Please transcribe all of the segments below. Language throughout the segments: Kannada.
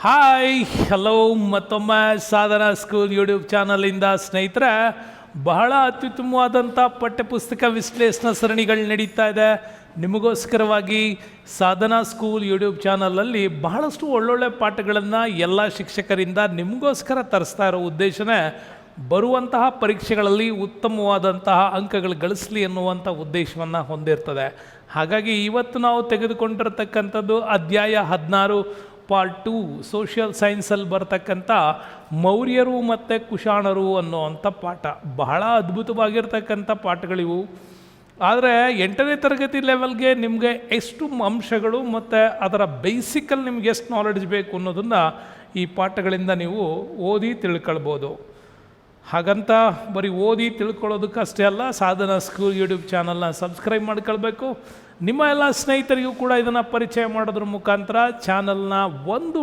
ಹಾಯ್ ಹಲೋ ಮತ್ತೊಮ್ಮೆ ಸಾಧನಾ ಸ್ಕೂಲ್ ಯೂಟ್ಯೂಬ್ ಚಾನಲಿಂದ ಸ್ನೇಹಿತರೆ, ಬಹಳ ಅತ್ಯುತ್ತಮವಾದಂಥ ಪಠ್ಯಪುಸ್ತಕ ವಿಶ್ಲೇಷಣಾ ಸರಣಿಗಳು ನಡೀತಾ ಇದೆ ನಿಮಗೋಸ್ಕರವಾಗಿ. ಸಾಧನಾ ಸ್ಕೂಲ್ ಯೂಟ್ಯೂಬ್ ಚಾನಲಲ್ಲಿ ಬಹಳಷ್ಟು ಒಳ್ಳೊಳ್ಳೆ ಪಾಠಗಳನ್ನು ಎಲ್ಲ ಶಿಕ್ಷಕರಿಂದ ನಿಮಗೋಸ್ಕರ ತರಿಸ್ತಾ ಇರೋ ಉದ್ದೇಶನೇ ಬರುವಂತಹ ಪರೀಕ್ಷೆಗಳಲ್ಲಿ ಉತ್ತಮವಾದಂತಹ ಅಂಕಗಳು ಗಳಿಸಲಿ ಎನ್ನುವಂಥ ಉದ್ದೇಶವನ್ನು ಹೊಂದಿರ್ತದೆ. ಹಾಗಾಗಿ ಇವತ್ತು ನಾವು ತೆಗೆದುಕೊಂಡಿರ್ತಕ್ಕಂಥದ್ದು ಅಧ್ಯಾಯ 16 ಪಾರ್ಟ್ 2 ಸೋಷಿಯಲ್ ಸೈನ್ಸಲ್ಲಿ ಬರ್ತಕ್ಕಂಥ ಮೌರ್ಯರು ಮತ್ತು ಕುಶಾಣರು ಅನ್ನೋವಂಥ ಪಾಠ. ಬಹಳ ಅದ್ಭುತವಾಗಿರ್ತಕ್ಕಂಥ ಪಾಠಗಳಿವು. ಆದರೆ 8ನೇ ತರಗತಿ ಲೆವೆಲ್ಗೆ ನಿಮಗೆ ಎಷ್ಟು ಅಂಶಗಳು ಮತ್ತು ಅದರ ಬೇಸಿಕಲ್ಲಿ ನಿಮ್ಗೆ ಎಷ್ಟು ನಾಲೆಡ್ಜ್ ಬೇಕು ಅನ್ನೋದನ್ನು ಈ ಪಾಠಗಳಿಂದ ನೀವು ಓದಿ ತಿಳ್ಕೊಳ್ಬೋದು. ಹಾಗಂತ ಬರೀ ಓದಿ ತಿಳ್ಕೊಳ್ಳೋದಕ್ಕಷ್ಟೇ ಅಲ್ಲ, ಸಾಧನಾ ಸ್ಕೂಲ್ ಯೂಟ್ಯೂಬ್ ಚಾನಲ್ನ ಸಬ್ಸ್ಕ್ರೈಬ್ ಮಾಡ್ಕೊಳ್ಬೇಕು. ನಿಮ್ಮ ಎಲ್ಲ ಸ್ನೇಹಿತರಿಗೂ ಕೂಡ ಇದನ್ನು ಪರಿಚಯ ಮಾಡೋದ್ರ ಮುಖಾಂತರ ಚಾನಲ್ನ ಒಂದು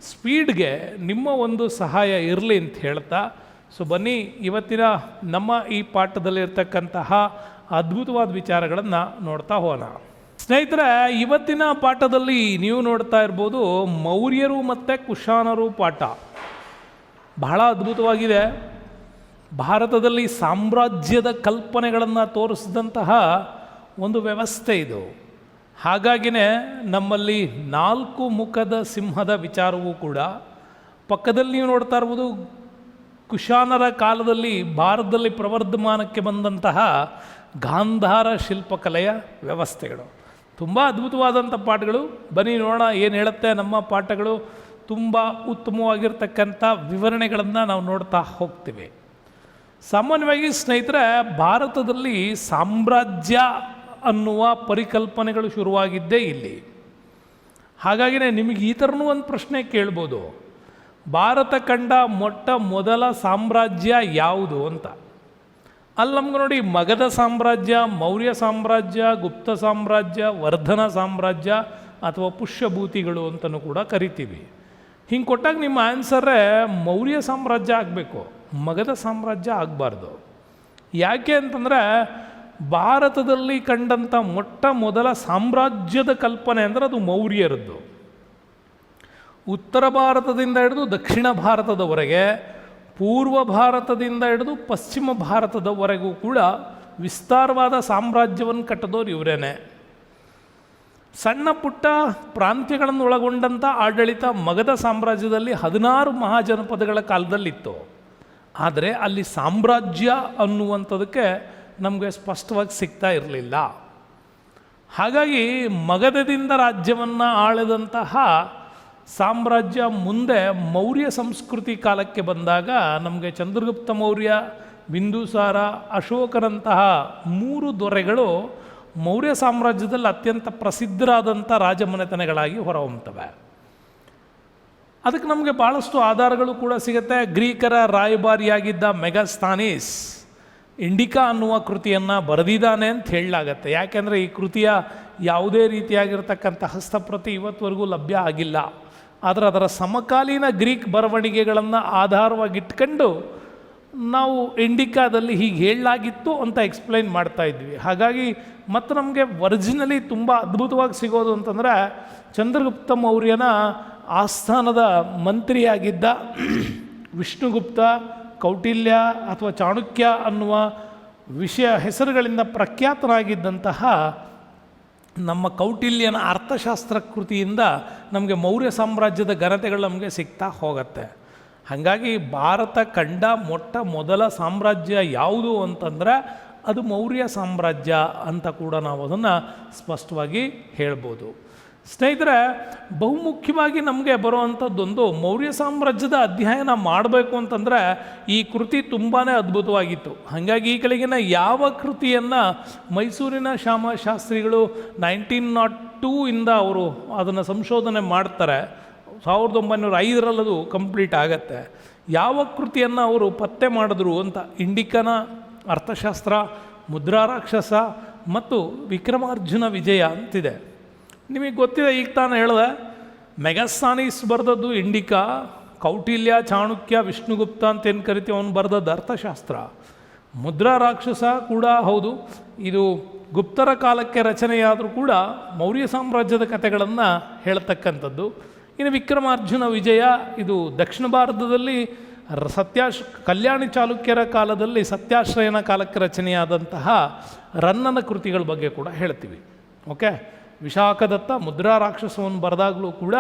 ಸ್ಪೀಡ್ಗೆ ನಿಮ್ಮ ಒಂದು ಸಹಾಯ ಇರಲಿ ಅಂತ ಹೇಳ್ತಾ, ಸೊ ಬನ್ನಿ ಇವತ್ತಿನ ನಮ್ಮ ಈ ಪಾಠದಲ್ಲಿರ್ತಕ್ಕಂತಹ ಅದ್ಭುತವಾದ ವಿಚಾರಗಳನ್ನು ನೋಡ್ತಾ ಹೋಗೋಣ. ಸ್ನೇಹಿತರೆ, ಇವತ್ತಿನ ಪಾಠದಲ್ಲಿ ನೀವು ನೋಡ್ತಾ ಇರ್ಬೋದು ಮೌರ್ಯರು ಮತ್ತು ಕುಶಾಣರು ಪಾಠ. ಬಹಳ ಅದ್ಭುತವಾಗಿದೆ. ಭಾರತದಲ್ಲಿ ಸಾಮ್ರಾಜ್ಯದ ಕಲ್ಪನೆಗಳನ್ನು ತೋರಿಸಿದಂತಹ ಒಂದು ವ್ಯವಸ್ಥೆ ಇದು. ಹಾಗಾಗಿನೇ ನಮ್ಮಲ್ಲಿ 4 ಮುಖದ ಸಿಂಹದ ವಿಚಾರವೂ ಕೂಡ ಪಕ್ಕದಲ್ಲಿ ನೀವು ನೋಡ್ತಾ ಇರ್ಬೋದು. ಕುಶಾನರ ಕಾಲದಲ್ಲಿ ಭಾರತದಲ್ಲಿ ಪ್ರವರ್ಧಮಾನಕ್ಕೆ ಬಂದಂತಹ ಗಾಂಧಾರ ಶಿಲ್ಪಕಲೆಯ ವ್ಯವಸ್ಥೆಗಳು ತುಂಬ ಅದ್ಭುತವಾದಂಥ ಪಾಠಗಳು. ಬನ್ನಿ ನೋಡೋಣ ಏನು ಹೇಳುತ್ತೆ ನಮ್ಮ ಪಾಠಗಳು. ತುಂಬ ಉತ್ತಮವಾಗಿರ್ತಕ್ಕಂಥ ವಿವರಣೆಗಳನ್ನು ನಾವು ನೋಡ್ತಾ ಹೋಗ್ತೀವಿ. ಸಾಮಾನ್ಯವಾಗಿ ಸ್ನೇಹಿತರೆ, ಭಾರತದಲ್ಲಿ ಸಾಮ್ರಾಜ್ಯ ಅನ್ನುವ ಪರಿಕಲ್ಪನೆಗಳು ಶುರುವಾಗಿದ್ದೇ ಇಲ್ಲಿ. ಹಾಗಾಗಿನೇ ನಿಮಗೆ ಈ ಥರನೂ ಒಂದು ಪ್ರಶ್ನೆ ಕೇಳ್ಬೋದು, ಭಾರತ ಕಂಡ ಮೊದಲ ಸಾಮ್ರಾಜ್ಯ ಯಾವುದು ಅಂತ. ಅಲ್ಲಿ ನಮ್ಗೆ ನೋಡಿ, ಮಗಧ ಸಾಮ್ರಾಜ್ಯ, ಮೌರ್ಯ ಸಾಮ್ರಾಜ್ಯ, ಗುಪ್ತ ಸಾಮ್ರಾಜ್ಯ, ವರ್ಧನ ಸಾಮ್ರಾಜ್ಯ ಅಥವಾ ಪುಷ್ಯಭೂತಿಗಳು ಅಂತಲೂ ಕೂಡ ಕರಿತೀವಿ. ಹಿಂಗೆ ಕೊಟ್ಟಾಗ ನಿಮ್ಮ ಆನ್ಸರೇ ಮೌರ್ಯ ಸಾಮ್ರಾಜ್ಯ ಆಗಬೇಕು, ಮಗಧ ಸಾಮ್ರಾಜ್ಯ ಆಗಬಾರ್ದು. ಯಾಕೆ ಅಂತಂದರೆ ಭಾರತದಲ್ಲಿ ಕಂಡಂಥ ಮೊದಲ ಸಾಮ್ರಾಜ್ಯದ ಕಲ್ಪನೆ ಅಂದರೆ ಅದು ಮೌರ್ಯರದ್ದು. ಉತ್ತರ ಭಾರತದಿಂದ ಹಿಡಿದು ದಕ್ಷಿಣ ಭಾರತದವರೆಗೆ, ಪೂರ್ವ ಭಾರತದಿಂದ ಹಿಡಿದು ಪಶ್ಚಿಮ ಭಾರತದವರೆಗೂ ಕೂಡ ವಿಸ್ತಾರವಾದ ಸಾಮ್ರಾಜ್ಯವನ್ನು ಕಟ್ಟಿದವರು ಇವರೇನೆ. ಸಣ್ಣ ಪುಟ್ಟ ಪ್ರಾಂತ್ಯಗಳನ್ನು ಒಳಗೊಂಡಂಥ ಆಡಳಿತ ಮಗಧ ಸಾಮ್ರಾಜ್ಯದಲ್ಲಿ 16 ಮಹಾಜನಪದಗಳ ಕಾಲದಲ್ಲಿತ್ತು. ಆದರೆ ಅಲ್ಲಿ ಸಾಮ್ರಾಜ್ಯ ಅನ್ನುವಂಥದಕ್ಕೆ ನಮಗೆ ಸ್ಪಷ್ಟವಾಗಿ ಸಿಗ್ತಾ ಇರಲಿಲ್ಲ. ಹಾಗಾಗಿ ಮಗಧದಿಂದ ರಾಜ್ಯವನ್ನು ಆಳಿದಂತಹ ಸಾಮ್ರಾಜ್ಯ ಮುಂದೆ ಮೌರ್ಯ ಸಂಸ್ಕೃತಿ ಕಾಲಕ್ಕೆ ಬಂದಾಗ ನಮಗೆ ಚಂದ್ರಗುಪ್ತ ಮೌರ್ಯ, ಬಿಂದುಸಾರ, ಅಶೋಕನಂತಹ 3 ದೊರೆಗಳು ಮೌರ್ಯ ಸಾಮ್ರಾಜ್ಯದಲ್ಲಿ ಅತ್ಯಂತ ಪ್ರಸಿದ್ಧರಾದಂಥ ರಾಜಮನೆತನಗಳಾಗಿ ಹೊರಹೊಮ್ಮುತ್ತವೆ. ಅದಕ್ಕೆ ನಮಗೆ ಭಾಳಷ್ಟು ಆಧಾರಗಳು ಕೂಡ ಸಿಗುತ್ತೆ. ಗ್ರೀಕರ ರಾಯಭಾರಿಯಾಗಿದ್ದ ಮೆಗಸ್ಥಾನೀಸ್ ಇಂಡಿಕಾ ಅನ್ನುವ ಕೃತಿಯನ್ನು ಬರೆದಿದ್ದಾನೆ ಅಂತ ಹೇಳಲಾಗತ್ತೆ. ಯಾಕೆಂದರೆ ಈ ಕೃತಿಯ ಯಾವುದೇ ರೀತಿಯಾಗಿರ್ತಕ್ಕಂಥ ಹಸ್ತಪ್ರತಿ ಇವತ್ತುವರೆಗೂ ಲಭ್ಯ ಆಗಿಲ್ಲ. ಆದರೆ ಅದರ ಸಮಕಾಲೀನ ಗ್ರೀಕ್ ಬರವಣಿಗೆಗಳನ್ನು ಆಧಾರವಾಗಿಟ್ಕೊಂಡು ನಾವು ಇಂಡಿಕಾದಲ್ಲಿ ಹೀಗೆ ಹೇಳಲಾಗಿತ್ತು ಅಂತ ಎಕ್ಸ್ಪ್ಲೈನ್ ಮಾಡ್ತಾ ಇದ್ವಿ. ಹಾಗಾಗಿ ಮತ್ತು ನಮಗೆ ಒರಿಜಿನಲಿ ತುಂಬ ಅದ್ಭುತವಾಗಿ ಸಿಗೋದು ಅಂತಂದರೆ ಚಂದ್ರಗುಪ್ತ ಮೌರ್ಯನ ಆಸ್ಥಾನದ ಮಂತ್ರಿಯಾಗಿದ್ದ ವಿಷ್ಣುಗುಪ್ತ, ಕೌಟಿಲ್ಯ ಅಥವಾ ಚಾಣಕ್ಯ ಅನ್ನುವ ಹೆಸರುಗಳಿಂದ ಪ್ರಖ್ಯಾತನಾಗಿದ್ದಂತಹ ನಮ್ಮ ಕೌಟಿಲ್ಯನ ಅರ್ಥಶಾಸ್ತ್ರ ಕೃತಿಯಿಂದ ನಮಗೆ ಮೌರ್ಯ ಸಾಮ್ರಾಜ್ಯದ ಘನತೆಗಳು ನಮಗೆ ಸಿಗ್ತಾ ಹೋಗುತ್ತೆ. ಹಾಗಾಗಿ ಭಾರತ ಕಂಡ ಮೊದಲ ಸಾಮ್ರಾಜ್ಯ ಯಾವುದು ಅಂತಂದರೆ ಅದು ಮೌರ್ಯ ಸಾಮ್ರಾಜ್ಯ ಅಂತ ಕೂಡ ನಾವು ಅದನ್ನು ಸ್ಪಷ್ಟವಾಗಿ ಹೇಳ್ಬೋದು. ಸ್ನೇಹಿತರೆ, ಬಹುಮುಖ್ಯವಾಗಿ ನಮಗೆ ಬರುವಂಥದ್ದೊಂದು ಮೌರ್ಯ ಸಾಮ್ರಾಜ್ಯದ ಅಧ್ಯಯನ ಮಾಡಬೇಕು ಅಂತಂದರೆ ಈ ಕೃತಿ ತುಂಬಾ ಅದ್ಭುತವಾಗಿತ್ತು. ಹಾಗಾಗಿ ಈ ಕೆಳಗಿನ ಯಾವ ಕೃತಿಯನ್ನು ಮೈಸೂರಿನ ಶ್ಯಾಮಶಾಸ್ತ್ರಿಗಳು 1902 ಇಂದ ಅವರು ಅದನ್ನು ಸಂಶೋಧನೆ ಮಾಡ್ತಾರೆ, 1905ರಲ್ಲಿ ಅದು ಕಂಪ್ಲೀಟ್ ಆಗತ್ತೆ. ಯಾವ ಕೃತಿಯನ್ನು ಅವರು ಪತ್ತೆ ಮಾಡಿದ್ರು ಅಂತ ಇಂಡಿಕನ ಅರ್ಥಶಾಸ್ತ್ರ, ಮುದ್ರಾರಾಕ್ಷಸ ಮತ್ತು ವಿಕ್ರಮಾರ್ಜುನ ವಿಜಯ ಅಂತಿದೆ. ನಿಮಗೆ ಗೊತ್ತಿದೆ, ಈಗ ತಾನು ಹೇಳಿದೆ, ಮೆಗಸ್ಥಾನೀಸ್ ಬರೆದದ್ದು ಇಂಡಿಕಾ, ಕೌಟಿಲ್ಯ, ಚಾಣಕ್ಯ, ವಿಷ್ಣುಗುಪ್ತ ಅಂತ ಏನು ಕರಿತೀವಿ ಅವನು ಬರೆದದ್ದು ಅರ್ಥಶಾಸ್ತ್ರ. ಮುದ್ರಾರಾಕ್ಷಸ ಕೂಡ ಹೌದು, ಇದು ಗುಪ್ತರ ಕಾಲಕ್ಕೆ ರಚನೆಯಾದರೂ ಕೂಡ ಮೌರ್ಯ ಸಾಮ್ರಾಜ್ಯದ ಕಥೆಗಳನ್ನು ಹೇಳ್ತಕ್ಕಂಥದ್ದು. ಇನ್ನು ವಿಕ್ರಮಾರ್ಜುನ ವಿಜಯ, ಇದು ದಕ್ಷಿಣ ಭಾರತದಲ್ಲಿ ಕಲ್ಯಾಣಿ ಚಾಲುಕ್ಯರ ಕಾಲದಲ್ಲಿ ಸತ್ಯಾಶ್ರಯನ ಕಾಲಕ್ಕೆ ರಚನೆಯಾದಂತಹ ರನ್ನನ ಕೃತಿಗಳ ಬಗ್ಗೆ ಕೂಡ ಹೇಳ್ತೀವಿ. ಓಕೆ, ವಿಶಾಖದತ್ತ ಮುದ್ರಾ ರಾಕ್ಷಸವನ್ನು ಬರೆದಾಗಲೂ ಕೂಡ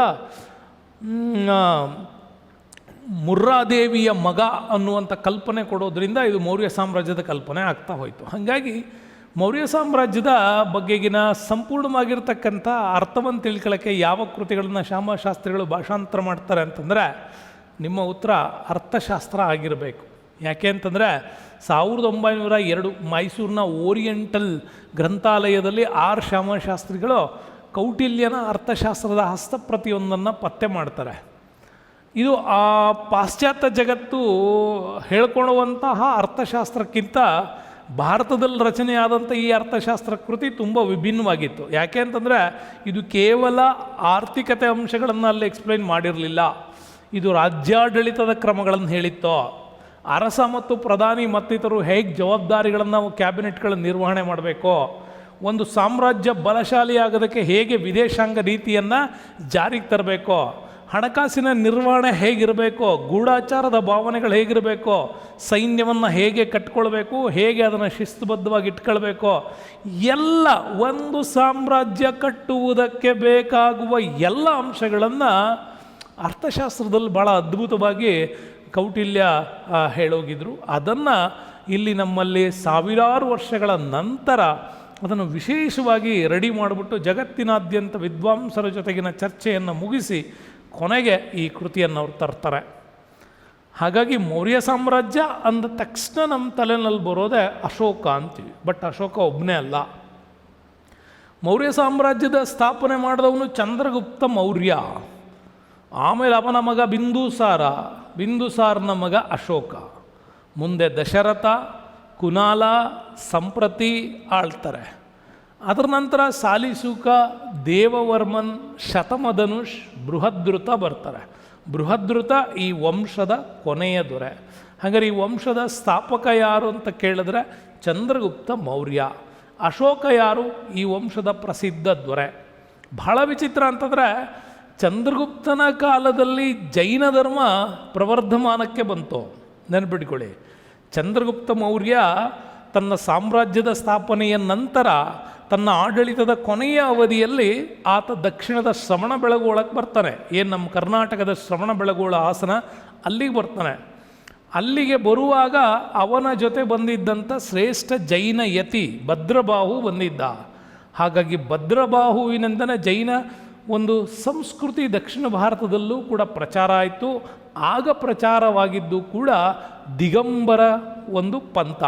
ಮುರ್ರಾದೇವಿಯ ಮಗ ಅನ್ನುವಂಥ ಕಲ್ಪನೆ ಕೊಡೋದ್ರಿಂದ ಇದು ಮೌರ್ಯ ಸಾಮ್ರಾಜ್ಯದ ಕಲ್ಪನೆ ಆಗ್ತಾ ಹೋಯಿತು. ಹಾಗಾಗಿ ಮೌರ್ಯ ಸಾಮ್ರಾಜ್ಯದ ಬಗೆಗಿನ ಸಂಪೂರ್ಣವಾಗಿರ್ತಕ್ಕಂಥ ಅರ್ಥವನ್ನು ತಿಳ್ಕೊಳ್ಳೋಕ್ಕೆ ಯಾವ ಕೃತಿಗಳನ್ನು ಶ್ಯಾಮಶಾಸ್ತ್ರಿಗಳು ಭಾಷಾಂತರ ಮಾಡ್ತಾರೆ ಅಂತಂದರೆ ನಿಮ್ಮ ಉತ್ತರ ಅರ್ಥಶಾಸ್ತ್ರ ಆಗಿರಬೇಕು. ಯಾಕೆ ಅಂತಂದರೆ 1902 ಮೈಸೂರಿನ ಓರಿಯೆಂಟಲ್ ಗ್ರಂಥಾಲಯದಲ್ಲಿ ಆರ್ ಶ್ಯಾಮಶಾಸ್ತ್ರಿಗಳು ಕೌಟಿಲ್ಯನ ಅರ್ಥಶಾಸ್ತ್ರದ ಹಸ್ತಪ್ರತಿಯೊಂದನ್ನು ಪತ್ತೆ ಮಾಡ್ತಾರೆ. ಇದು ಆ ಪಾಶ್ಚಾತ್ಯ ಜಗತ್ತು ಹೇಳ್ಕೊಳ್ಳುವಂತಹ ಅರ್ಥಶಾಸ್ತ್ರಕ್ಕಿಂತ ಭಾರತದಲ್ಲಿ ರಚನೆಯಾದಂಥ ಈ ಅರ್ಥಶಾಸ್ತ್ರ ಕೃತಿ ತುಂಬ ವಿಭಿನ್ನವಾಗಿತ್ತು. ಯಾಕೆ ಅಂತಂದರೆ ಇದು ಕೇವಲ ಆರ್ಥಿಕತೆ ಅಂಶಗಳನ್ನು ಅಲ್ಲಿ ಎಕ್ಸ್ಪ್ಲೈನ್ ಮಾಡಿರಲಿಲ್ಲ, ಇದು ರಾಜ್ಯಾಡಳಿತದ ಕ್ರಮಗಳನ್ನು ಹೇಳಿತ್ತು. ಅರಸ ಮತ್ತು ಪ್ರಧಾನಿ ಮತ್ತಿತರರು ಹೇಗೆ ಜವಾಬ್ದಾರಿಗಳನ್ನು ಕ್ಯಾಬಿನೆಟ್ಗಳ ನಿರ್ವಹಣೆ ಮಾಡಬೇಕು, ಒಂದು ಸಾಮ್ರಾಜ್ಯ ಬಲಶಾಲಿ ಆಗೋದಕ್ಕೆ ಹೇಗೆ ವಿದೇಶಾಂಗ ನೀತಿಯನ್ನು ಜಾರಿಗೆ ತರಬೇಕು, ಹಣಕಾಸಿನ ನಿರ್ವಹಣೆ ಹೇಗಿರಬೇಕು, ಗೂಢಾಚಾರದ ಭಾವನೆಗಳು ಹೇಗಿರಬೇಕು, ಸೈನ್ಯವನ್ನು ಹೇಗೆ ಕಟ್ಕೊಳ್ಬೇಕು, ಹೇಗೆ ಅದನ್ನು ಶಿಸ್ತುಬದ್ಧವಾಗಿ ಇಟ್ಕೊಳ್ಬೇಕು, ಎಲ್ಲ ಒಂದು ಸಾಮ್ರಾಜ್ಯ ಕಟ್ಟುವುದಕ್ಕೆ ಬೇಕಾಗುವ ಎಲ್ಲ ಅಂಶಗಳನ್ನು ಅರ್ಥಶಾಸ್ತ್ರದಲ್ಲಿ ಭಾಳ ಅದ್ಭುತವಾಗಿ ಕೌಟಿಲ್ಯ ಹೇಳೋಗಿದ್ರು. ಅದನ್ನು ಇಲ್ಲಿ ನಮ್ಮಲ್ಲಿ ಸಾವಿರಾರು ವರ್ಷಗಳ ನಂತರ ಅದನ್ನು ವಿಶೇಷವಾಗಿ ರೆಡಿ ಮಾಡಿಬಿಟ್ಟು ಜಗತ್ತಿನಾದ್ಯಂತ ವಿದ್ವಾಂಸರ ಜೊತೆಗಿನ ಚರ್ಚೆಯನ್ನು ಮುಗಿಸಿ ಕೊನೆಗೆ ಈ ಕೃತಿಯನ್ನು ಅವ್ರು ತರ್ತಾರೆ. ಹಾಗಾಗಿ ಮೌರ್ಯ ಸಾಮ್ರಾಜ್ಯ ಅಂದ ತಕ್ಷಣ ನಮ್ಮ ತಲೆಯಲ್ಲಿ ಬರೋದೇ ಅಶೋಕ ಅಂತೀವಿ. ಬಟ್ ಅಶೋಕ ಒಬ್ಬನೇ ಅಲ್ಲ. ಮೌರ್ಯ ಸಾಮ್ರಾಜ್ಯದ ಸ್ಥಾಪನೆ ಮಾಡಿದವನು ಚಂದ್ರಗುಪ್ತ ಮೌರ್ಯ, ಆಮೇಲೆ ಅವನ ಮಗ ಬಿಂದುಸಾರ, ಬಿಂದುಸಾರನ ಮಗ ಅಶೋಕ, ಮುಂದೆ ದಶರಥ, ಕುನಾಲ, ಸಂಪ್ರತಿ ಆಳ್ತಾರೆ. ಅದರ ನಂತರ ಸಾಲಿಸೂಕ, ದೇವವರ್ಮನ್, ಶತಮಧನುಷ್, ಬೃಹದ್ರುತ ಬರ್ತಾರೆ. ಬೃಹದ್ರುತ ಈ ವಂಶದ ಕೊನೆಯ ದೊರೆ. ಹಾಗಾದ್ರೆ ಈ ವಂಶದ ಸ್ಥಾಪಕ ಯಾರು ಅಂತ ಕೇಳಿದ್ರೆ ಚಂದ್ರಗುಪ್ತ ಮೌರ್ಯ. ಅಶೋಕ ಯಾರು? ಈ ವಂಶದ ಪ್ರಸಿದ್ಧ ದೊರೆ. ಬಹಳ ವಿಚಿತ್ರ ಅಂತಂದರೆ ಚಂದ್ರಗುಪ್ತನ ಕಾಲದಲ್ಲಿ ಜೈನ ಧರ್ಮ ಪ್ರವರ್ಧಮಾನಕ್ಕೆ ಬಂತು. ನೆನಪಿಟ್ಕೊಳ್ಳಿ, ಚಂದ್ರಗುಪ್ತ ಮೌರ್ಯ ತನ್ನ ಸಾಮ್ರಾಜ್ಯದ ಸ್ಥಾಪನೆಯ ನಂತರ ತನ್ನ ಆಡಳಿತದ ಕೊನೆಯ ಅವಧಿಯಲ್ಲಿ ಆತ ದಕ್ಷಿಣದ ಶ್ರವಣಬೆಳಗೊಳಕ್ಕೆ ಬರ್ತಾನೆ. ಏನು ನಮ್ಮ ಕರ್ನಾಟಕದ ಶ್ರವಣಬೆಳಗೊಳ ಹಾಸನ, ಅಲ್ಲಿಗೆ ಬರ್ತಾನೆ. ಅಲ್ಲಿಗೆ ಬರುವಾಗ ಅವನ ಜೊತೆ ಬಂದಿದ್ದಂಥ ಶ್ರೇಷ್ಠ ಜೈನ ಯತಿ ಭದ್ರಬಾಹು ಬಂದಿದ್ದ. ಹಾಗಾಗಿ ಭದ್ರಬಾಹುವಿನಿಂದನೇ ಜೈನ ಒಂದು ಸಂಸ್ಕೃತಿ ದಕ್ಷಿಣ ಭಾರತದಲ್ಲೂ ಕೂಡ ಪ್ರಚಾರ ಆಯಿತು. ಆಗ ಪ್ರಚಾರವಾಗಿದ್ದು ಕೂಡ ದಿಗಂಬರ ಒಂದು ಪಂಥ.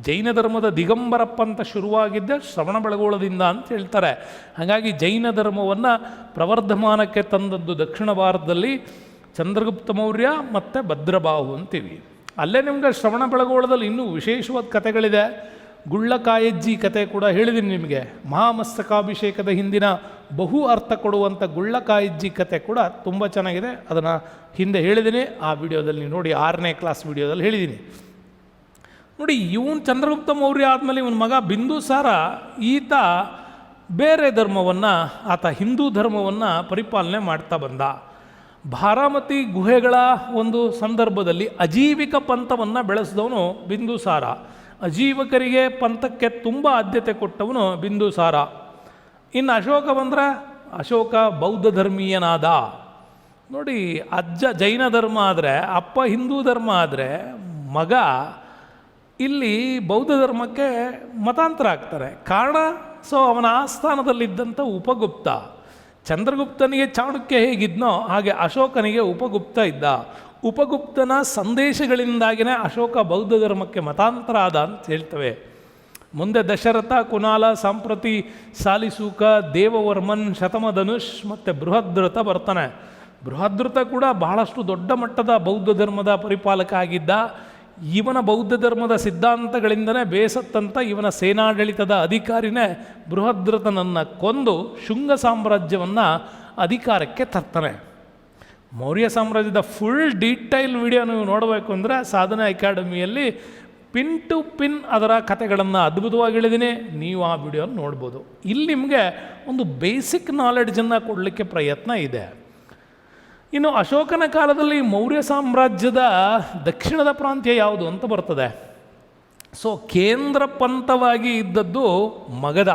ಜೈನ ಧರ್ಮದ ದಿಗಂಬರ ಪಂಥ ಶುರುವಾಗಿದ್ದ ಶ್ರವಣಬೆಳಗೊಳದಿಂದ ಅಂತ ಹೇಳ್ತಾರೆ. ಹಾಗಾಗಿ ಜೈನ ಧರ್ಮವನ್ನು ಪ್ರವರ್ಧಮಾನಕ್ಕೆ ತಂದದ್ದು ದಕ್ಷಿಣ ಭಾರತದಲ್ಲಿ ಚಂದ್ರಗುಪ್ತ ಮೌರ್ಯ ಮತ್ತು ಭದ್ರಬಾಹು ಅಂತೀವಿ. ಅಲ್ಲೇ ನಿಮ್ಗೆ ಶ್ರವಣಬೆಳಗೊಳದಲ್ಲಿ ಇನ್ನೂ ವಿಶೇಷವಾದ ಕಥೆಗಳಿದೆ. ಗುಳ್ಳಕಾಯಜ್ಜಿ ಕತೆ ಕೂಡ ಹೇಳಿದ್ದೀನಿ ನಿಮಗೆ. ಮಹಾಮಸ್ತಕಾಭಿಷೇಕದ ಹಿಂದಿನ ಬಹು ಅರ್ಥ ಕೊಡುವಂಥ ಗುಳ್ಳಕಾಯಜ್ಜಿ ಕತೆ ಕೂಡ ತುಂಬ ಚೆನ್ನಾಗಿದೆ. ಅದನ್ನು ಹಿಂದೆ ಹೇಳಿದ್ದೀನಿ, ಆ ವಿಡಿಯೋದಲ್ಲಿ ನೋಡಿ, 6ನೇ ಕ್ಲಾಸ್ ವಿಡಿಯೋದಲ್ಲಿ ಹೇಳಿದ್ದೀನಿ ನೋಡಿ. ಇವನು ಚಂದ್ರಗುಪ್ತ ಮೌರ್ಯ ಆದಮೇಲೆ ಇವನ ಮಗ ಬಿಂದುಸಾರ, ಈತ ಬೇರೆ ಧರ್ಮವನ್ನು, ಆತ ಹಿಂದೂ ಧರ್ಮವನ್ನು ಪರಿಪಾಲನೆ ಮಾಡ್ತಾ ಬಂದ. ಬಾರಾಮತಿ ಗುಹೆಗಳ ಒಂದು ಸಂದರ್ಭದಲ್ಲಿ ಅಜೀವಿಕ ಪಂಥವನ್ನು ಬೆಳೆಸಿದವನು ಬಿಂದುಸಾರ. ಅಜೀವಕರಿಗೆ ಪಂಥಕ್ಕೆ ತುಂಬ ಆದ್ಯತೆ ಕೊಟ್ಟವನು ಬಿಂದುಸಾರ. ಇನ್ನು ಅಶೋಕ ಬಂದರೆ ಅಶೋಕ ಬೌದ್ಧ ಧರ್ಮೀಯನಾದ. ನೋಡಿ, ಅಜ್ಜ ಜೈನ ಧರ್ಮ ಆದರೆ, ಅಪ್ಪ ಹಿಂದೂ ಧರ್ಮ ಆದರೆ, ಮಗ ಇಲ್ಲಿ ಬೌದ್ಧ ಧರ್ಮಕ್ಕೆ ಮತಾಂತರ ಆಗ್ತಾರೆ. ಕಾರಣ ಅವನ ಆಸ್ಥಾನದಲ್ಲಿದ್ದಂಥ ಉಪಗುಪ್ತ. ಚಂದ್ರಗುಪ್ತನಿಗೆ ಚಾಣಕ್ಯ ಹೇಗಿದ್ನೋ ಹಾಗೆ ಅಶೋಕನಿಗೆ ಉಪಗುಪ್ತ ಇದ್ದ. ಉಪಗುಪ್ತನ ಸಂದೇಶಗಳಿಂದಾಗಿಯೇ ಅಶೋಕ ಬೌದ್ಧ ಧರ್ಮಕ್ಕೆ ಮತಾಂತರ ಆದ ಅಂತ ಹೇಳ್ತವೆ. ಮುಂದೆ ದಶರಥ, ಕುನಾಲ, ಸಂಪ್ರತಿ, ಸಾಲಿಸೂಕ, ದೇವವರ್ಮನ್, ಶತಮಧನುಷ್ ಮತ್ತು ಬೃಹದ್ರುತ ಬರ್ತಾನೆ. ಬೃಹದ್ರುತ ಕೂಡ ಬಹಳಷ್ಟು ದೊಡ್ಡ ಮಟ್ಟದ ಬೌದ್ಧ ಧರ್ಮದ ಪರಿಪಾಲಕ ಆಗಿದ್ದ. ಇವನ ಬೌದ್ಧ ಧರ್ಮದ ಸಿದ್ಧಾಂತಗಳಿಂದನೇ ಬೇಸತ್ತಂತ ಇವನ ಸೇನಾಡಳಿತದ ಅಧಿಕಾರಿನೇ ಬೃಹದ್ರಥನನ್ನು ಕೊಂದು ಶುಂಗ ಸಾಮ್ರಾಜ್ಯವನ್ನು ಅಧಿಕಾರಕ್ಕೆ ತರ್ತಾನೆ. ಮೌರ್ಯ ಸಾಮ್ರಾಜ್ಯದ ಫುಲ್ ಡೀಟೈಲ್ ವಿಡಿಯೋ ನೀವು ನೋಡಬೇಕು ಅಂದರೆ ಸಾಧನಾ ಅಕಾಡೆಮಿಯಲ್ಲಿ ಪಿನ್ ಟು ಪಿನ್ ಅದರ ಕಥೆಗಳನ್ನು ಅದ್ಭುತವಾಗಿ ಹೇಳಿದ್ದೀನಿ. ನೀವು ಆ ವಿಡಿಯೋನ ನೋಡ್ಬೋದು. ಇಲ್ಲಿ ನಿಮಗೆ ಒಂದು ಬೇಸಿಕ್ ನಾಲೆಡ್ಜನ್ನು ಕೊಡಲಿಕ್ಕೆ ಪ್ರಯತ್ನ ಇದೆ. ಇನ್ನು ಅಶೋಕನ ಕಾಲದಲ್ಲಿ ಮೌರ್ಯ ಸಾಮ್ರಾಜ್ಯದ ದಕ್ಷಿಣದ ಪ್ರಾಂತ್ಯ ಯಾವುದು ಅಂತ ಬರ್ತದೆ. ಸೊ ಕೇಂದ್ರ ಪಂಥವಾಗಿ ಇದ್ದದ್ದು ಮಗಧ,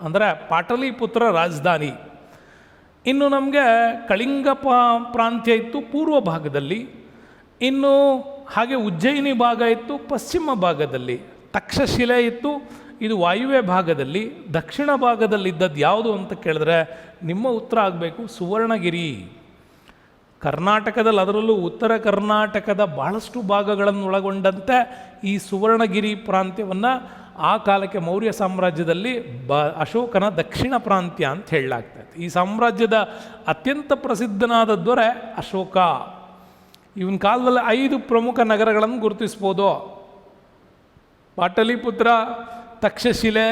ಅಂದರೆ ಪಾಟಲಿಪುತ್ರ ರಾಜಧಾನಿ. ಇನ್ನು ನಮಗೆ ಕಳಿಂಗ ಪ್ರಾಂತ್ಯ ಇತ್ತು ಪೂರ್ವ ಭಾಗದಲ್ಲಿ, ಇನ್ನು ಹಾಗೆ ಉಜ್ಜಯಿನಿ ಭಾಗ ಇತ್ತು ಪಶ್ಚಿಮ ಭಾಗದಲ್ಲಿ, ತಕ್ಷಶಿಲೆ ಇತ್ತು ಇದು ವಾಯುವ್ಯ ಭಾಗದಲ್ಲಿ. ದಕ್ಷಿಣ ಭಾಗದಲ್ಲಿದ್ದದ್ದು ಯಾವುದು ಅಂತ ಕೇಳಿದ್ರೆ ನಿಮ್ಮ ಉತ್ತರ ಆಗಬೇಕು ಸುವರ್ಣಗಿರಿ. ಕರ್ನಾಟಕದಲ್ಲಿ, ಅದರಲ್ಲೂ ಉತ್ತರ ಕರ್ನಾಟಕದ ಬಹಳಷ್ಟು ಭಾಗಗಳನ್ನು ಒಳಗೊಂಡಂತೆ ಈ ಸುವರ್ಣಗಿರಿ ಪ್ರಾಂತ್ಯವನ್ನು ಆ ಕಾಲಕ್ಕೆ ಮೌರ್ಯ ಸಾಮ್ರಾಜ್ಯದಲ್ಲಿ ಅಶೋಕನ ದಕ್ಷಿಣ ಪ್ರಾಂತ್ಯ ಅಂತ ಹೇಳಲಾಗ್ತದೆ. ಈ ಸಾಮ್ರಾಜ್ಯದ ಅತ್ಯಂತ ಪ್ರಸಿದ್ಧನಾದ ದೊರೆ ಅಶೋಕ. ಇವನ ಕಾಲದಲ್ಲಿ 5 ಪ್ರಮುಖ ನಗರಗಳನ್ನು ಗುರುತಿಸ್ಬೋದು: ಪಾಟಲಿಪುತ್ರ, ತಕ್ಷಶಿಲೆ,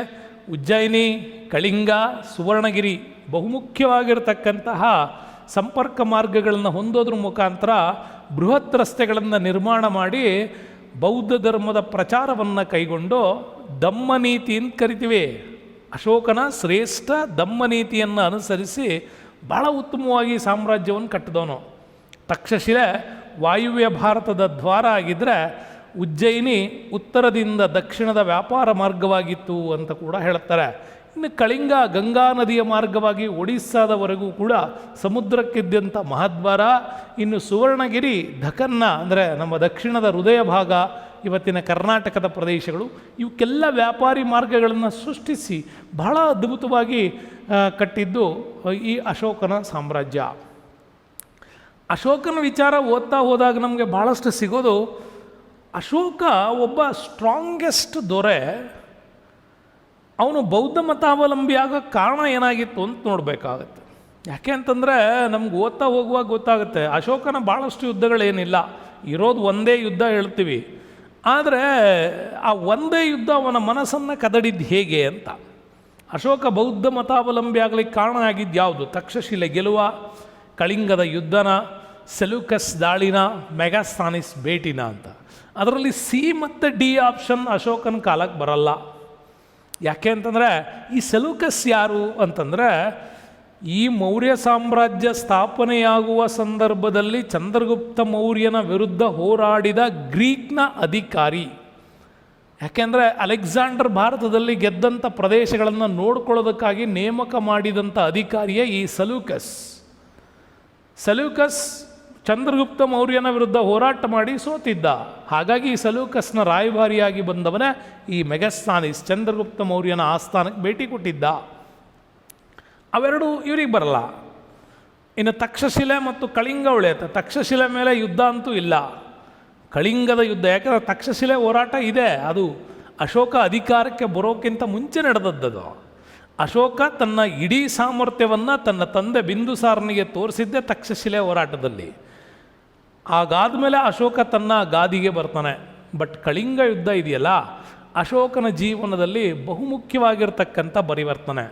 ಉಜ್ಜಯಿನಿ, ಕಳಿಂಗ, ಸುವರ್ಣಗಿರಿ. ಬಹುಮುಖ್ಯವಾಗಿರತಕ್ಕಂತಹ ಸಂಪರ್ಕ ಮಾರ್ಗಗಳನ್ನು ಹೊಂದೋದ್ರ ಮುಖಾಂತರ ಬೃಹತ್ ರಸ್ತೆಗಳನ್ನು ನಿರ್ಮಾಣ ಮಾಡಿ ಬೌದ್ಧ ಧರ್ಮದ ಪ್ರಚಾರವನ್ನು ಕೈಗೊಂಡು ದಮ್ಮನೀತಿ ಅಂತ ಕರಿತೀವಿ. ಅಶೋಕನ ಶ್ರೇಷ್ಠ ದಮ್ಮನೀತಿಯನ್ನು ಅನುಸರಿಸಿ ಬಹಳ ಉತ್ತಮವಾಗಿ ಸಾಮ್ರಾಜ್ಯವನ್ನು ಕಟ್ಟಿದವನು. ತಕ್ಷಶಿಲೆ ವಾಯುವ್ಯ ಭಾರತದ ದ್ವಾರ ಆಗಿದ್ದರೆ ಉಜ್ಜಯಿನಿ ಉತ್ತರದಿಂದ ದಕ್ಷಿಣದ ವ್ಯಾಪಾರ ಮಾರ್ಗವಾಗಿತ್ತು ಅಂತ ಕೂಡ ಹೇಳ್ತಾರೆ. ಇನ್ನು ಕಳಿಂಗ ಗಂಗಾ ನದಿಯ ಮಾರ್ಗವಾಗಿ ಒಡಿಸ್ಸಾದವರೆಗೂ ಕೂಡ ಸಮುದ್ರಕ್ಕಿದ್ದಂಥ ಮಹಾದ್ವಾರ. ಇನ್ನು ಸುವರ್ಣಗಿರಿ ದಖನ್ನ, ಅಂದರೆ ನಮ್ಮ ದಕ್ಷಿಣದ ಹೃದಯ ಭಾಗ, ಇವತ್ತಿನ ಕರ್ನಾಟಕದ ಪ್ರದೇಶಗಳು, ಇವಕ್ಕೆಲ್ಲ ವ್ಯಾಪಾರಿ ಮಾರ್ಗಗಳನ್ನು ಸೃಷ್ಟಿಸಿ ಬಹಳ ಅದ್ಭುತವಾಗಿ ಕಟ್ಟಿದ್ದು ಈ ಅಶೋಕನ ಸಾಮ್ರಾಜ್ಯ. ಅಶೋಕನ ವಿಚಾರ ಓದ್ತಾ ಹೋದಾಗ ನಮಗೆ ಭಾಳಷ್ಟು ಸಿಗೋದು, ಅಶೋಕ ಒಬ್ಬ ಸ್ಟ್ರಾಂಗೆಸ್ಟ್ ದೊರೆ. ಅವನು ಬೌದ್ಧ ಮತಾವಲಂಬಿ ಆಗೋ ಕಾರಣ ಏನಾಗಿತ್ತು ಅಂತ ನೋಡಬೇಕಾಗತ್ತೆ. ಯಾಕೆ ಅಂತಂದರೆ ನಮ್ಗೆ ಓದ್ತಾ ಹೋಗುವಾಗ ಗೊತ್ತಾಗುತ್ತೆ, ಅಶೋಕನ ಭಾಳಷ್ಟು ಯುದ್ಧಗಳೇನಿಲ್ಲ, ಇರೋದು ಒಂದೇ ಯುದ್ಧ ಹೇಳ್ತೀವಿ. ಆದರೆ ಆ ಒಂದೇ ಯುದ್ಧ ಅವನ ಮನಸ್ಸನ್ನು ಕದಡಿದ್ದು ಹೇಗೆ ಅಂತ. ಅಶೋಕ ಬೌದ್ಧ ಮತಾವಲಂಬಿ ಆಗಲಿಕ್ಕೆ ಕಾರಣ ಆಗಿದ್ದು ಯಾವುದು? ತಕ್ಷಶಿಲೆ ಗೆಲುವ, ಕಳಿಂಗದ ಯುದ್ಧನ, ಸೆಲ್ಯೂಕಸ್ ದಾಳಿನ, ಮೆಗಾಸ್ಥಾನಿಸ್ ಭೇಟಿನ ಅಂತ. ಅದರಲ್ಲಿ ಸಿ ಮತ್ತು ಡಿ ಆಪ್ಷನ್ ಅಶೋಕನ ಕಾಲಕ್ಕೆ ಬರಲ್ಲ. ಯಾಕೆ ಅಂತಂದರೆ ಈ ಸೆಲ್ಯೂಕಸ್ ಯಾರು ಅಂತಂದರೆ, ಈ ಮೌರ್ಯ ಸಾಮ್ರಾಜ್ಯ ಸ್ಥಾಪನೆಯಾಗುವ ಸಂದರ್ಭದಲ್ಲಿ ಚಂದ್ರಗುಪ್ತ ಮೌರ್ಯನ ವಿರುದ್ಧ ಹೋರಾಡಿದ ಗ್ರೀಕ್ನ ಅಧಿಕಾರಿ. ಯಾಕೆಂದರೆ ಅಲೆಕ್ಸಾಂಡರ್ ಭಾರತದಲ್ಲಿ ಗೆದ್ದಂಥ ಪ್ರದೇಶಗಳನ್ನು ನೋಡ್ಕೊಳ್ಳೋದಕ್ಕಾಗಿ ನೇಮಕ ಮಾಡಿದಂಥ ಅಧಿಕಾರಿಯೇ ಈ ಸೆಲ್ಯೂಕಸ್. ಸೆಲ್ಯೂಕಸ್ ಚಂದ್ರಗುಪ್ತ ಮೌರ್ಯನ ವಿರುದ್ಧ ಹೋರಾಟ ಮಾಡಿ ಸೋತಿದ್ದ. ಹಾಗಾಗಿ ಈ ಸೆಲ್ಯೂಕಸ್ನ ರಾಯಭಾರಿಯಾಗಿ ಬಂದವನೇ ಈ ಮೆಗಾಸ್ಥಾನಿಸ್, ಚಂದ್ರಗುಪ್ತ ಮೌರ್ಯನ ಆಸ್ಥಾನಕ್ಕೆ ಭೇಟಿ ಕೊಟ್ಟಿದ್ದ. ಅವೆರಡು ಇವ್ರಿಗೆ ಬರಲ್ಲ. ಇನ್ನು ತಕ್ಷಶಿಲೆ ಮತ್ತು ಕಳಿಂಗ ಉಳಿಯುತ್ತೆ. ತಕ್ಷಶಿಲೆ ಮೇಲೆ ಯುದ್ಧ ಅಂತೂ ಇಲ್ಲ, ಕಳಿಂಗದ ಯುದ್ಧ. ಯಾಕಂದರೆ ತಕ್ಷಶಿಲೆ ಹೋರಾಟ ಇದೆ, ಅದು ಅಶೋಕ ಅಧಿಕಾರಕ್ಕೆ ಬರೋಕ್ಕಿಂತ ಮುಂಚೆ ನಡೆದದ್ದು. ಅಶೋಕ ತನ್ನ ಇಡೀ ಸಾಮರ್ಥ್ಯವನ್ನು ತನ್ನ ತಂದೆ ಬಿಂದುಸಾರನಿಗೆ ತೋರಿಸಿದ್ದೆ ತಕ್ಷಶಿಲೆ ಹೋರಾಟದಲ್ಲಿ. ಹಾಗಾದ ಮೇಲೆ ಅಶೋಕ ತನ್ನ ಗಾದಿಗೆ ಬರ್ತಾನೆ. ಬಟ್ ಕಳಿಂಗ ಯುದ್ಧ ಇದೆಯಲ್ಲ, ಅಶೋಕನ ಜೀವನದಲ್ಲಿ ಬಹುಮುಖ್ಯವಾಗಿರ್ತಕ್ಕಂಥ ಪರಿವರ್ತನೆ.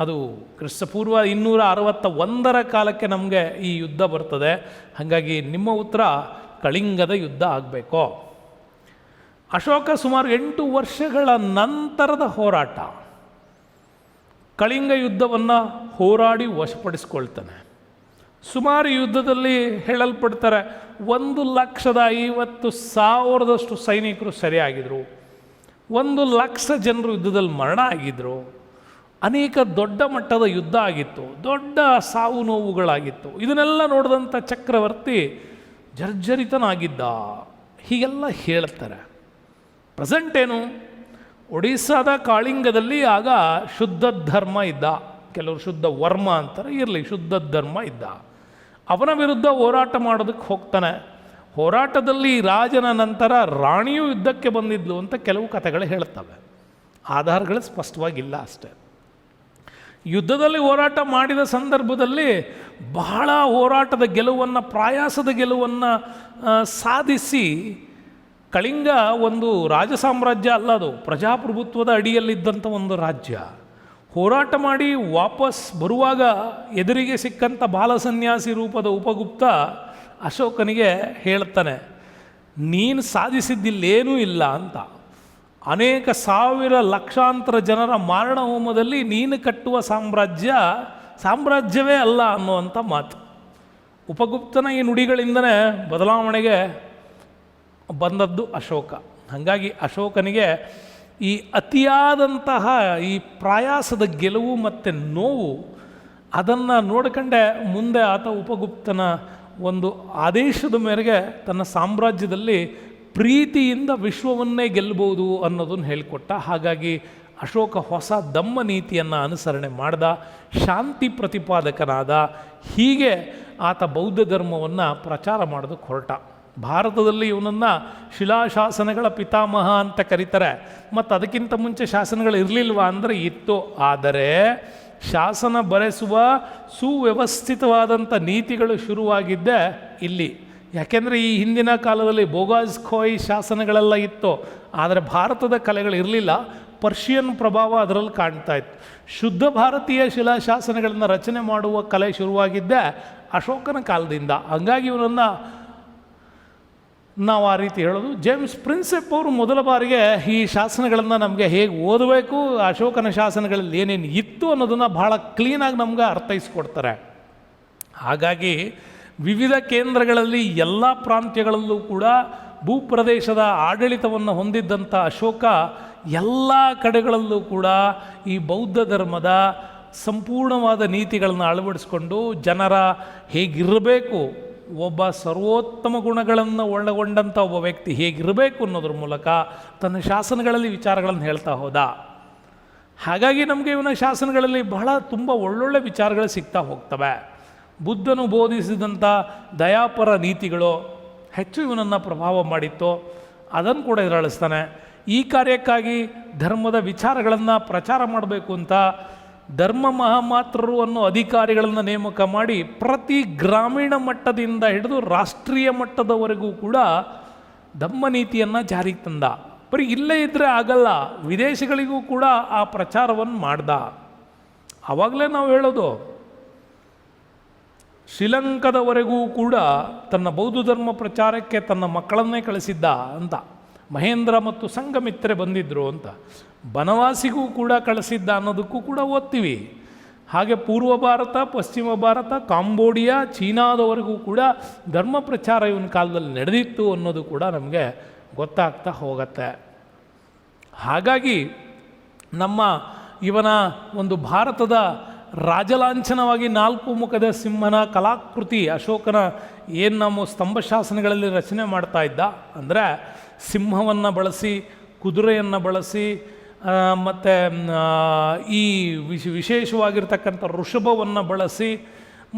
ಅದು ಕ್ರಿಸ್ತಪೂರ್ವ 261 ಕಾಲಕ್ಕೆ ನಮಗೆ ಈ ಯುದ್ಧ ಬರ್ತದೆ. ಹಾಗಾಗಿ ನಿಮ್ಮ ಉತ್ತರ ಕಳಿಂಗದ ಯುದ್ಧ ಆಗಬೇಕು. ಅಶೋಕ ಸುಮಾರು 8 ವರ್ಷಗಳ ನಂತರದ ಹೋರಾಟ, ಕಳಿಂಗ ಯುದ್ಧವನ್ನು ಹೋರಾಡಿ ವಶಪಡಿಸ್ಕೊಳ್ತಾನೆ. ಸುಮಾರು ಯುದ್ಧದಲ್ಲಿ ಹೇಳಲ್ಪಡ್ತಾರೆ 1,50,000 ಸೈನಿಕರು ಸರಿಯಾಗಿದ್ದರು, 1,00,000 ಜನರು ಯುದ್ಧದಲ್ಲಿ ಮರಣ ಆಗಿದ್ದರು. ಅನೇಕ ದೊಡ್ಡ ಮಟ್ಟದ ಯುದ್ಧ ಆಗಿತ್ತು, ದೊಡ್ಡ ಸಾವು ನೋವುಗಳಾಗಿತ್ತು. ಇದನ್ನೆಲ್ಲ ನೋಡಿದಂಥ ಚಕ್ರವರ್ತಿ ಜರ್ಜರಿತನಾಗಿದ್ದ, ಹೀಗೆಲ್ಲ ಹೇಳ್ತಾರೆ. ಪ್ರೆಸೆಂಟ್ ಏನು? ಒಡಿಸ್ಸಾದ ಕಾಳಿಂಗದಲ್ಲಿ ಆಗ ಶುದ್ಧ ಧರ್ಮ ಇದ್ದ, ಕೆಲವರು ಶುದ್ಧ ವರ್ಮ ಅಂತಾರೆ, ಇರಲಿ, ಶುದ್ಧ ಧರ್ಮ ಇದ್ದ. ಅವನ ವಿರುದ್ಧ ಹೋರಾಟ ಮಾಡೋದಕ್ಕೆ ಹೋಗ್ತಾನೆ. ಹೋರಾಟದಲ್ಲಿ ರಾಜನ ನಂತರ ರಾಣಿಯೂ ಯುದ್ಧಕ್ಕೆ ಬಂದಿದ್ಲು ಅಂತ ಕೆಲವು ಕಥೆಗಳು ಹೇಳ್ತವೆ. ಆಧಾರಗಳು ಸ್ಪಷ್ಟವಾಗಿಲ್ಲ ಅಷ್ಟೆ. ಯುದ್ಧದಲ್ಲಿ ಹೋರಾಟ ಮಾಡಿದ ಸಂದರ್ಭದಲ್ಲಿ ಬಹಳ ಹೋರಾಟದ ಗೆಲುವನ್ನು, ಪ್ರಯಾಸದ ಗೆಲುವನ್ನು ಸಾಧಿಸಿ, ಕಳಿಂಗ ಒಂದು ರಾಜ ಸಾಮ್ರಾಜ್ಯ ಅಲ್ಲ, ಅದು ಪ್ರಜಾಪ್ರಭುತ್ವದ ಅಡಿಯಲ್ಲಿದ್ದಂಥ ಒಂದು ರಾಜ್ಯ. ಹೋರಾಟ ಮಾಡಿ ವಾಪಸ್ ಬರುವಾಗ ಎದುರಿಗೆ ಸಿಕ್ಕಂಥ ಬಾಲಸನ್ಯಾಸಿ ರೂಪದ ಉಪಗುಪ್ತ ಅಶೋಕನಿಗೆ ಹೇಳ್ತಾನೆ, ನೀನು ಸಾಧಿಸಿದ್ದಿಲ್ಲೇನೂ ಇಲ್ಲ ಅಂತ. ಅನೇಕ ಸಾವಿರ ಲಕ್ಷಾಂತರ ಜನರ ಮಾರಣ ಹೋಮದಲ್ಲಿ ನೀನು ಕಟ್ಟುವ ಸಾಮ್ರಾಜ್ಯವೇ ಅಲ್ಲ ಅನ್ನುವಂಥ ಮಾತು. ಉಪಗುಪ್ತನ ಈ ನುಡಿಗಳಿಂದನೇ ಬದಲಾವಣೆಗೆ ಬಂದದ್ದು ಅಶೋಕ. ಹಾಗಾಗಿ ಅಶೋಕನಿಗೆ ಈ ಅತಿಯಾದಂತಹ ಈ ಪ್ರಯಾಸದ ಗೆಲುವು ಮತ್ತು ನೋವು ಅದನ್ನು ನೋಡ್ಕೊಂಡೆ ಮುಂದೆ ಆತ ಉಪಗುಪ್ತನ ಒಂದು ಆದೇಶದ ಮೇರೆಗೆ ತನ್ನ ಸಾಮ್ರಾಜ್ಯದಲ್ಲಿ ಪ್ರೀತಿಯಿಂದ ವಿಶ್ವವನ್ನೇ ಗೆಲ್ಲಬಹುದು ಅನ್ನೋದನ್ನು ಹೇಳಿಕೊಟ್ಟ. ಹಾಗಾಗಿ ಅಶೋಕ ಹೊಸ ದಮ್ಮ ನೀತಿಯನ್ನು ಅನುಸರಣೆ ಮಾಡ್ದ, ಶಾಂತಿ ಪ್ರತಿಪಾದಕನಾದ. ಹೀಗೆ ಆತ ಬೌದ್ಧ ಧರ್ಮವನ್ನು ಪ್ರಚಾರ ಮಾಡೋದಕ್ಕೆ ಹೊರಟ. ಭಾರತದಲ್ಲಿ ಇವನನ್ನು ಶಿಲಾಶಾಸನಗಳ ಪಿತಾಮಹ ಅಂತ ಕರೀತಾರೆ. ಮತ್ತು ಅದಕ್ಕಿಂತ ಮುಂಚೆ ಶಾಸನಗಳು ಇರಲಿಲ್ವಾ ಅಂದರೆ ಇತ್ತು. ಆದರೆ ಶಾಸನ ಬರೆಸುವ ಸುವ್ಯವಸ್ಥಿತವಾದಂಥ ನೀತಿಗಳು ಶುರುವಾಗಿದ್ದೇ ಇಲ್ಲಿ. ಯಾಕೆಂದರೆ ಈ ಹಿಂದಿನ ಕಾಲದಲ್ಲಿ ಬೋಗಾಸ್ ಖೋಯ್ ಶಾಸನಗಳೆಲ್ಲ ಇತ್ತು, ಆದರೆ ಭಾರತದ ಕಲೆಗಳು ಇರಲಿಲ್ಲ. ಪರ್ಷಿಯನ್ ಪ್ರಭಾವ ಅದರಲ್ಲಿ ಕಾಣ್ತಾ ಇತ್ತು. ಶುದ್ಧ ಭಾರತೀಯ ಶಿಲಾಶಾಸನಗಳನ್ನು ರಚನೆ ಮಾಡುವ ಕಲೆ ಶುರುವಾಗಿದ್ದೇ ಅಶೋಕನ ಕಾಲದಿಂದ. ಹಂಗಾಗಿ ಇವನನ್ನು ನಾವು ಆ ರೀತಿ ಹೇಳೋದು. ಜೇಮ್ಸ್ ಪ್ರಿನ್ಸೆಪ್ ಅವರು ಮೊದಲ ಬಾರಿಗೆ ಈ ಶಾಸನಗಳನ್ನು ನಮಗೆ ಹೇಗೆ ಓದಬೇಕು, ಅಶೋಕನ ಶಾಸನಗಳಲ್ಲಿ ಏನೇನು ಇತ್ತು ಅನ್ನೋದನ್ನು ಭಾಳ ಕ್ಲೀನಾಗಿ ನಮ್ಗೆ ಅರ್ಥೈಸ್ಕೊಡ್ತಾರೆ. ಹಾಗಾಗಿ ವಿವಿಧ ಕೇಂದ್ರಗಳಲ್ಲಿ ಎಲ್ಲ ಪ್ರಾಂತ್ಯಗಳಲ್ಲೂ ಕೂಡ ಭೂಪ್ರದೇಶದ ಆಡಳಿತವನ್ನು ಹೊಂದಿದ್ದಂಥ ಅಶೋಕ ಎಲ್ಲ ಕಡೆಗಳಲ್ಲೂ ಕೂಡ ಈ ಬೌದ್ಧ ಧರ್ಮದ ಸಂಪೂರ್ಣವಾದ ನೀತಿಗಳನ್ನು ಅಳವಡಿಸ್ಕೊಂಡು ಜನರ ಹೇಗಿರಬೇಕು, ಒಬ್ಬ ಸರ್ವೋತ್ತಮ ಗುಣಗಳನ್ನು ಒಳಗೊಂಡಂಥ ಒಬ್ಬ ವ್ಯಕ್ತಿ ಹೇಗಿರಬೇಕು ಅನ್ನೋದ್ರ ಮೂಲಕ ತನ್ನ ಶಾಸನಗಳಲ್ಲಿ ವಿಚಾರಗಳನ್ನು ಹೇಳ್ತಾ ಹೋದ. ಹಾಗಾಗಿ ನಮಗೆ ಇವನ ಶಾಸನಗಳಲ್ಲಿ ಬಹಳ ತುಂಬ ಒಳ್ಳೊಳ್ಳೆ ವಿಚಾರಗಳು ಸಿಗ್ತಾ ಹೋಗ್ತವೆ. ಬುದ್ಧನು ಬೋಧಿಸಿದಂಥ ದಯಾಪರ ನೀತಿಗಳು ಹೆಚ್ಚು ಇವನನ್ನು ಪ್ರಭಾವ ಮಾಡಿತ್ತು, ಅದನ್ನು ಕೂಡ ಇದರಳಿಸ್ತಾನೆ. ಈ ಕಾರ್ಯಕ್ಕಾಗಿ ಧರ್ಮದ ವಿಚಾರಗಳನ್ನು ಪ್ರಚಾರ ಮಾಡಬೇಕು ಅಂತ ಧರ್ಮ ಮಹಾಮಾತ್ರರು ಅನ್ನೋ ಅಧಿಕಾರಿಗಳನ್ನು ನೇಮಕ ಮಾಡಿ ಪ್ರತಿ ಗ್ರಾಮೀಣ ಮಟ್ಟದಿಂದ ಹಿಡಿದು ರಾಷ್ಟ್ರೀಯ ಮಟ್ಟದವರೆಗೂ ಕೂಡ ಧಮ್ಮ ನೀತಿಯನ್ನು ಜಾರಿಗೆ ತಂದ. ಬರೀ ಇಲ್ಲೇ ಇದ್ದರೆ ಆಗಲ್ಲ, ವಿದೇಶಗಳಿಗೂ ಕೂಡ ಆ ಪ್ರಚಾರವನ್ನು ಮಾಡ್ದ. ಆವಾಗಲೇ ನಾವು ಹೇಳೋದು, ಶ್ರೀಲಂಕಾದವರೆಗೂ ಕೂಡ ತನ್ನ ಬೌದ್ಧ ಧರ್ಮ ಪ್ರಚಾರಕ್ಕೆ ತನ್ನ ಮಕ್ಕಳನ್ನೇ ಕಳಿಸಿದ್ದ ಅಂತ. ಮಹೇಂದ್ರ ಮತ್ತು ಸಂಘಮಿತ್ರೆ ಬಂದಿದ್ದರು ಅಂತ. ಬನವಾಸಿಗೂ ಕೂಡ ಕಳಿಸಿದ್ದ ಅನ್ನೋದಕ್ಕೂ ಕೂಡ ಓದ್ತೀವಿ. ಹಾಗೆ ಪೂರ್ವ ಭಾರತ, ಪಶ್ಚಿಮ ಭಾರತ, ಕಾಂಬೋಡಿಯಾ, ಚೀನಾದವರೆಗೂ ಕೂಡ ಧರ್ಮ ಪ್ರಚಾರ ಇವನ ಕಾಲದಲ್ಲಿ ನಡೆದಿತ್ತು ಅನ್ನೋದು ಕೂಡ ನಮಗೆ ಗೊತ್ತಾಗ್ತಾ ಹೋಗತ್ತೆ. ಹಾಗಾಗಿ ನಮ್ಮ ಇವನ ಒಂದು ಭಾರತದ ರಾಜಲಾಂಛನವಾಗಿ 4 ಮುಖದ ಸಿಂಹನ ಕಲಾಕೃತಿ ಅಶೋಕನ ಏನು ನಮ್ಮ ಸ್ತಂಭಶಾಸನಗಳಲ್ಲಿ ರಚನೆ ಮಾಡ್ತಾ ಇದ್ದ ಅಂದರೆ ಸಿಂಹವನ್ನು ಬಳಸಿ, ಕುದುರೆಯನ್ನು ಬಳಸಿ, ಮತ್ತು ಈ ವಿಶೇಷವಾಗಿರ್ತಕ್ಕಂಥ ಋಷಭವನ್ನು ಬಳಸಿ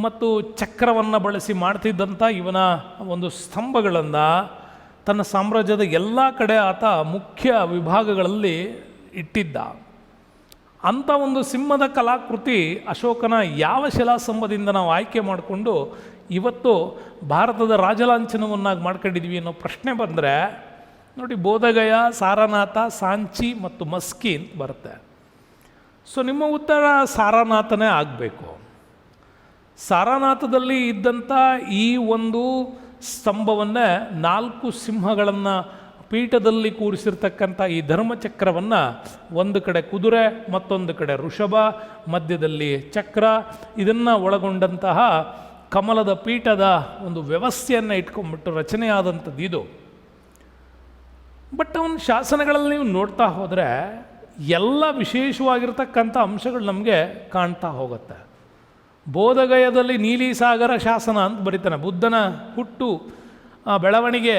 ಮತ್ತು ಚಕ್ರವನ್ನು ಬಳಸಿ ಮಾಡ್ತಿದ್ದಂಥ ಇವನ ಒಂದು ಸ್ತಂಭಗಳನ್ನು ತನ್ನ ಸಾಮ್ರಾಜ್ಯದ ಎಲ್ಲ ಕಡೆ ಆತ ಮುಖ್ಯ ವಿಭಾಗಗಳಲ್ಲಿ ಇಟ್ಟಿದ್ದ. ಅಂಥ ಒಂದು ಸಿಂಹದ ಕಲಾಕೃತಿ ಅಶೋಕನ ಯಾವ ಶಿಲಾಸ್ತಂಭದಿಂದ ನಾವು ಆಯ್ಕೆ ಮಾಡಿಕೊಂಡು ಇವತ್ತು ಭಾರತದ ರಾಜಲಾಂಛನವನ್ನಾಗಿ ಮಾಡ್ಕೊಂಡಿದ್ವಿ ಅನ್ನೋ ಪ್ರಶ್ನೆ ಬಂದರೆ ನೋಡಿ, ಬೋಧಗಯ, ಸಾರನಾಥ, ಸಾಂಚಿ ಮತ್ತು ಮಸ್ಕಿ ಅಂತ ಬರುತ್ತೆ. ಸೊ ನಿಮ್ಮ ಉತ್ತರ ಸಾರನಾಥನೇ ಆಗಬೇಕು. ಸಾರನಾಥದಲ್ಲಿ ಇದ್ದಂಥ ಈ ಒಂದು ಸ್ತಂಭವನ್ನೇ 4 ಸಿಂಹಗಳನ್ನು ಪೀಠದಲ್ಲಿ ಕೂರಿಸಿರ್ತಕ್ಕಂಥ ಈ ಧರ್ಮಚಕ್ರವನ್ನು ಒಂದು ಕಡೆ ಕುದುರೆ, ಮತ್ತೊಂದು ಕಡೆ ಋಷಭ, ಮಧ್ಯದಲ್ಲಿ ಚಕ್ರ, ಇದನ್ನು ಒಳಗೊಂಡಂತಹ ಕಮಲದ ಪೀಠದ ಒಂದು ವ್ಯವಸ್ಥೆಯನ್ನು ಇಟ್ಕೊಂಡ್ಬಿಟ್ಟು ರಚನೆಯಾದಂಥದ್ದು ಇದು. ಬಟ್ ಅವನ ಶಾಸನಗಳಲ್ಲಿ ನೀವು ನೋಡ್ತಾ ಹೋದರೆ ಎಲ್ಲ ವಿಶೇಷವಾಗಿರ್ತಕ್ಕಂಥ ಅಂಶಗಳು ನಮಗೆ ಕಾಣ್ತಾ ಹೋಗುತ್ತೆ. ಬೋಧಗಯದಲ್ಲಿ ನೀಲಿ ಸಾಗರ ಶಾಸನ ಅಂತ ಬರೀತಾನೆ. ಬುದ್ಧನ ಹುಟ್ಟು, ಬೆಳವಣಿಗೆ,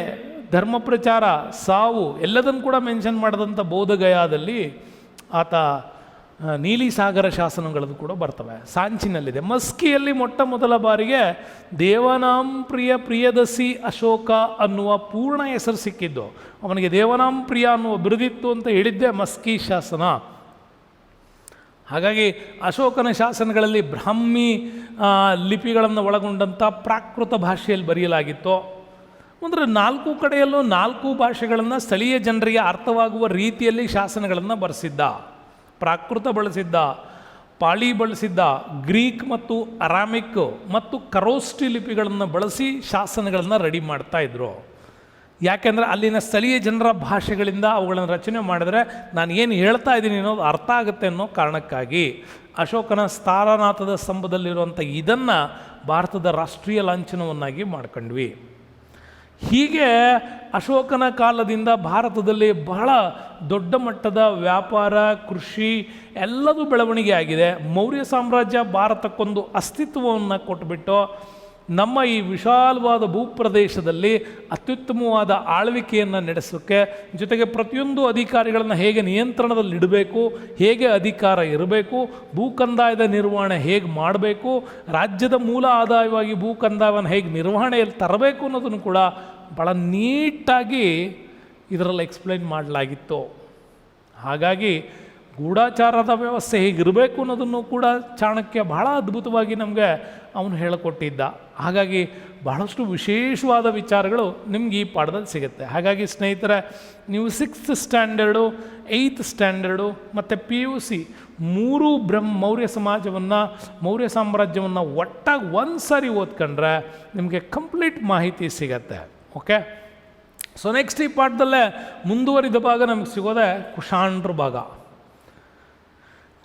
ಧರ್ಮ ಪ್ರಚಾರ, ಸಾವು ಎಲ್ಲದನ್ನು ಕೂಡ ಮೆನ್ಷನ್ ಮಾಡಿದಂಥ ಬೋಧಗಯಾದಲ್ಲಿ ಆತ ನೀಲಿ ಸಾಗರ ಶಾಸನಗಳದ್ದು ಕೂಡ ಬರ್ತವೆ. ಸಾಂಚಿನಲ್ಲಿದೆ. ಮಸ್ಕಿಯಲ್ಲಿ ಮೊಟ್ಟ ಮೊದಲ ಬಾರಿಗೆ ದೇವನಾಂ ಪ್ರಿಯ ಪ್ರಿಯದಸಿ ಅಶೋಕ ಅನ್ನುವ ಪೂರ್ಣ ಹೆಸರು ಸಿಕ್ಕಿದ್ದು. ಅವನಿಗೆ ದೇವನಾಂ ಪ್ರಿಯ ಅನ್ನುವ ಬಿರುದಿತ್ತು ಅಂತ ಹೇಳಿದ್ದೆ ಮಸ್ಕಿ ಶಾಸನ. ಹಾಗಾಗಿ ಅಶೋಕನ ಶಾಸನಗಳಲ್ಲಿ ಬ್ರಾಹ್ಮಿ ಲಿಪಿಗಳನ್ನು ಒಳಗೊಂಡಂಥ ಪ್ರಾಕೃತ ಭಾಷೆಯಲ್ಲಿ ಬರೆಯಲಾಗಿತ್ತು. ಅಂದರೆ 4 ಕಡೆಯಲ್ಲೂ 4 ಭಾಷೆಗಳನ್ನು ಸ್ಥಳೀಯ ಜನರಿಗೆ ಅರ್ಥವಾಗುವ ರೀತಿಯಲ್ಲಿ ಶಾಸನಗಳನ್ನು ಬರೆಸಿದ್ದ. ಪ್ರಾಕೃತ ಬಳಸಿದ್ದ, ಪಾಳಿ ಬಳಸಿದ್ದ, ಗ್ರೀಕ್ ಮತ್ತು ಅರಾಮಿಕ್ ಮತ್ತು ಕರೋಸ್ಟಿ ಲಿಪಿಗಳನ್ನು ಬಳಸಿ ಶಾಸನಗಳನ್ನು ರೆಡಿ ಮಾಡ್ತಾಯಿದ್ರು. ಯಾಕೆಂದರೆ ಅಲ್ಲಿನ ಸ್ಥಳೀಯ ಜನರ ಭಾಷೆಗಳಿಂದ ಅವುಗಳನ್ನು ರಚನೆ ಮಾಡಿದ್ರೆ ನಾನು ಏನು ಹೇಳ್ತಾ ಇದ್ದೀನಿ ಅನ್ನೋದು ಅರ್ಥ ಆಗುತ್ತೆ ಅನ್ನೋ ಕಾರಣಕ್ಕಾಗಿ ಅಶೋಕನ ಸಾರನಾಥದ ಸ್ತಂಭದಲ್ಲಿರುವಂಥ ಇದನ್ನು ಭಾರತದ ರಾಷ್ಟ್ರೀಯ ಲಾಂಛನವನ್ನಾಗಿ ಮಾಡ್ಕೊಂಡ್ವಿ. ಹೀಗೆ ಅಶೋಕನ ಕಾಲದಿಂದ ಭಾರತದಲ್ಲಿ ಬಹಳ ದೊಡ್ಡ ಮಟ್ಟದ ವ್ಯಾಪಾರ, ಕೃಷಿ ಎಲ್ಲದೂ ಬೆಳವಣಿಗೆ ಆಗಿದೆ. ಮೌರ್ಯ ಸಾಮ್ರಾಜ್ಯ ಭಾರತಕ್ಕೊಂದು ಅಸ್ತಿತ್ವವನ್ನು ಕೊಟ್ಟುಬಿಟ್ಟು ನಮ್ಮ ಈ ವಿಶಾಲವಾದ ಭೂಪ್ರದೇಶದಲ್ಲಿ ಅತ್ಯುತ್ತಮವಾದ ಆಳ್ವಿಕೆಯನ್ನು ನಡೆಸೋಕ್ಕೆ, ಜೊತೆಗೆ ಪ್ರತಿಯೊಂದು ಅಧಿಕಾರಿಗಳನ್ನು ಹೇಗೆ ನಿಯಂತ್ರಣದಲ್ಲಿಡಬೇಕು, ಹೇಗೆ ಅಧಿಕಾರ ಇರಬೇಕು, ಭೂಕಂದಾಯದ ನಿರ್ವಹಣೆ ಹೇಗೆ ಮಾಡಬೇಕು, ರಾಜ್ಯದ ಮೂಲ ಆದಾಯವಾಗಿ ಭೂಕಂದಾಯವನ್ನು ಹೇಗೆ ನಿರ್ವಹಣೆಯಲ್ಲಿ ತರಬೇಕು ಅನ್ನೋದನ್ನು ಕೂಡ ಭಾಳ ನೀಟಾಗಿ ಇದರಲ್ಲಿ ಎಕ್ಸ್ಪ್ಲೈನ್ ಮಾಡಲಾಗಿತ್ತು. ಹಾಗಾಗಿ ಗೂಢಾಚಾರದ ವ್ಯವಸ್ಥೆ ಹೇಗಿರಬೇಕು ಅನ್ನೋದನ್ನು ಕೂಡ ಚಾಣಕ್ಯ ಬಹಳ ಅದ್ಭುತವಾಗಿ ನಮಗೆ ಅವನು ಹೇಳಿಕೊಟ್ಟಿದ್ದ. ಹಾಗಾಗಿ ಬಹಳಷ್ಟು ವಿಶೇಷವಾದ ವಿಚಾರಗಳು ನಿಮ್ಗೆ ಈ ಪಾಠದಲ್ಲಿ ಸಿಗುತ್ತೆ. ಹಾಗಾಗಿ ಸ್ನೇಹಿತರೆ, ನೀವು 6th ಸ್ಟ್ಯಾಂಡರ್ಡು, 8th ಸ್ಟ್ಯಾಂಡರ್ಡು ಮತ್ತು PUC ಮೂರೂ ಮೌರ್ಯ ಸಾಮ್ರಾಜ್ಯವನ್ನು ಒಟ್ಟಾಗಿ ಒಂದು ಸಾರಿ ಓದ್ಕೊಂಡ್ರೆ ನಿಮಗೆ ಕಂಪ್ಲೀಟ್ ಮಾಹಿತಿ ಸಿಗತ್ತೆ. ಓಕೆ, ಸೊ ನೆಕ್ಸ್ಟ್ ಈ ಪಾಠದಲ್ಲೇ ಮುಂದುವರಿದ ಭಾಗ ನಮಗೆ ಸಿಗೋದೆ ಕುಶಾಣರ ಭಾಗ.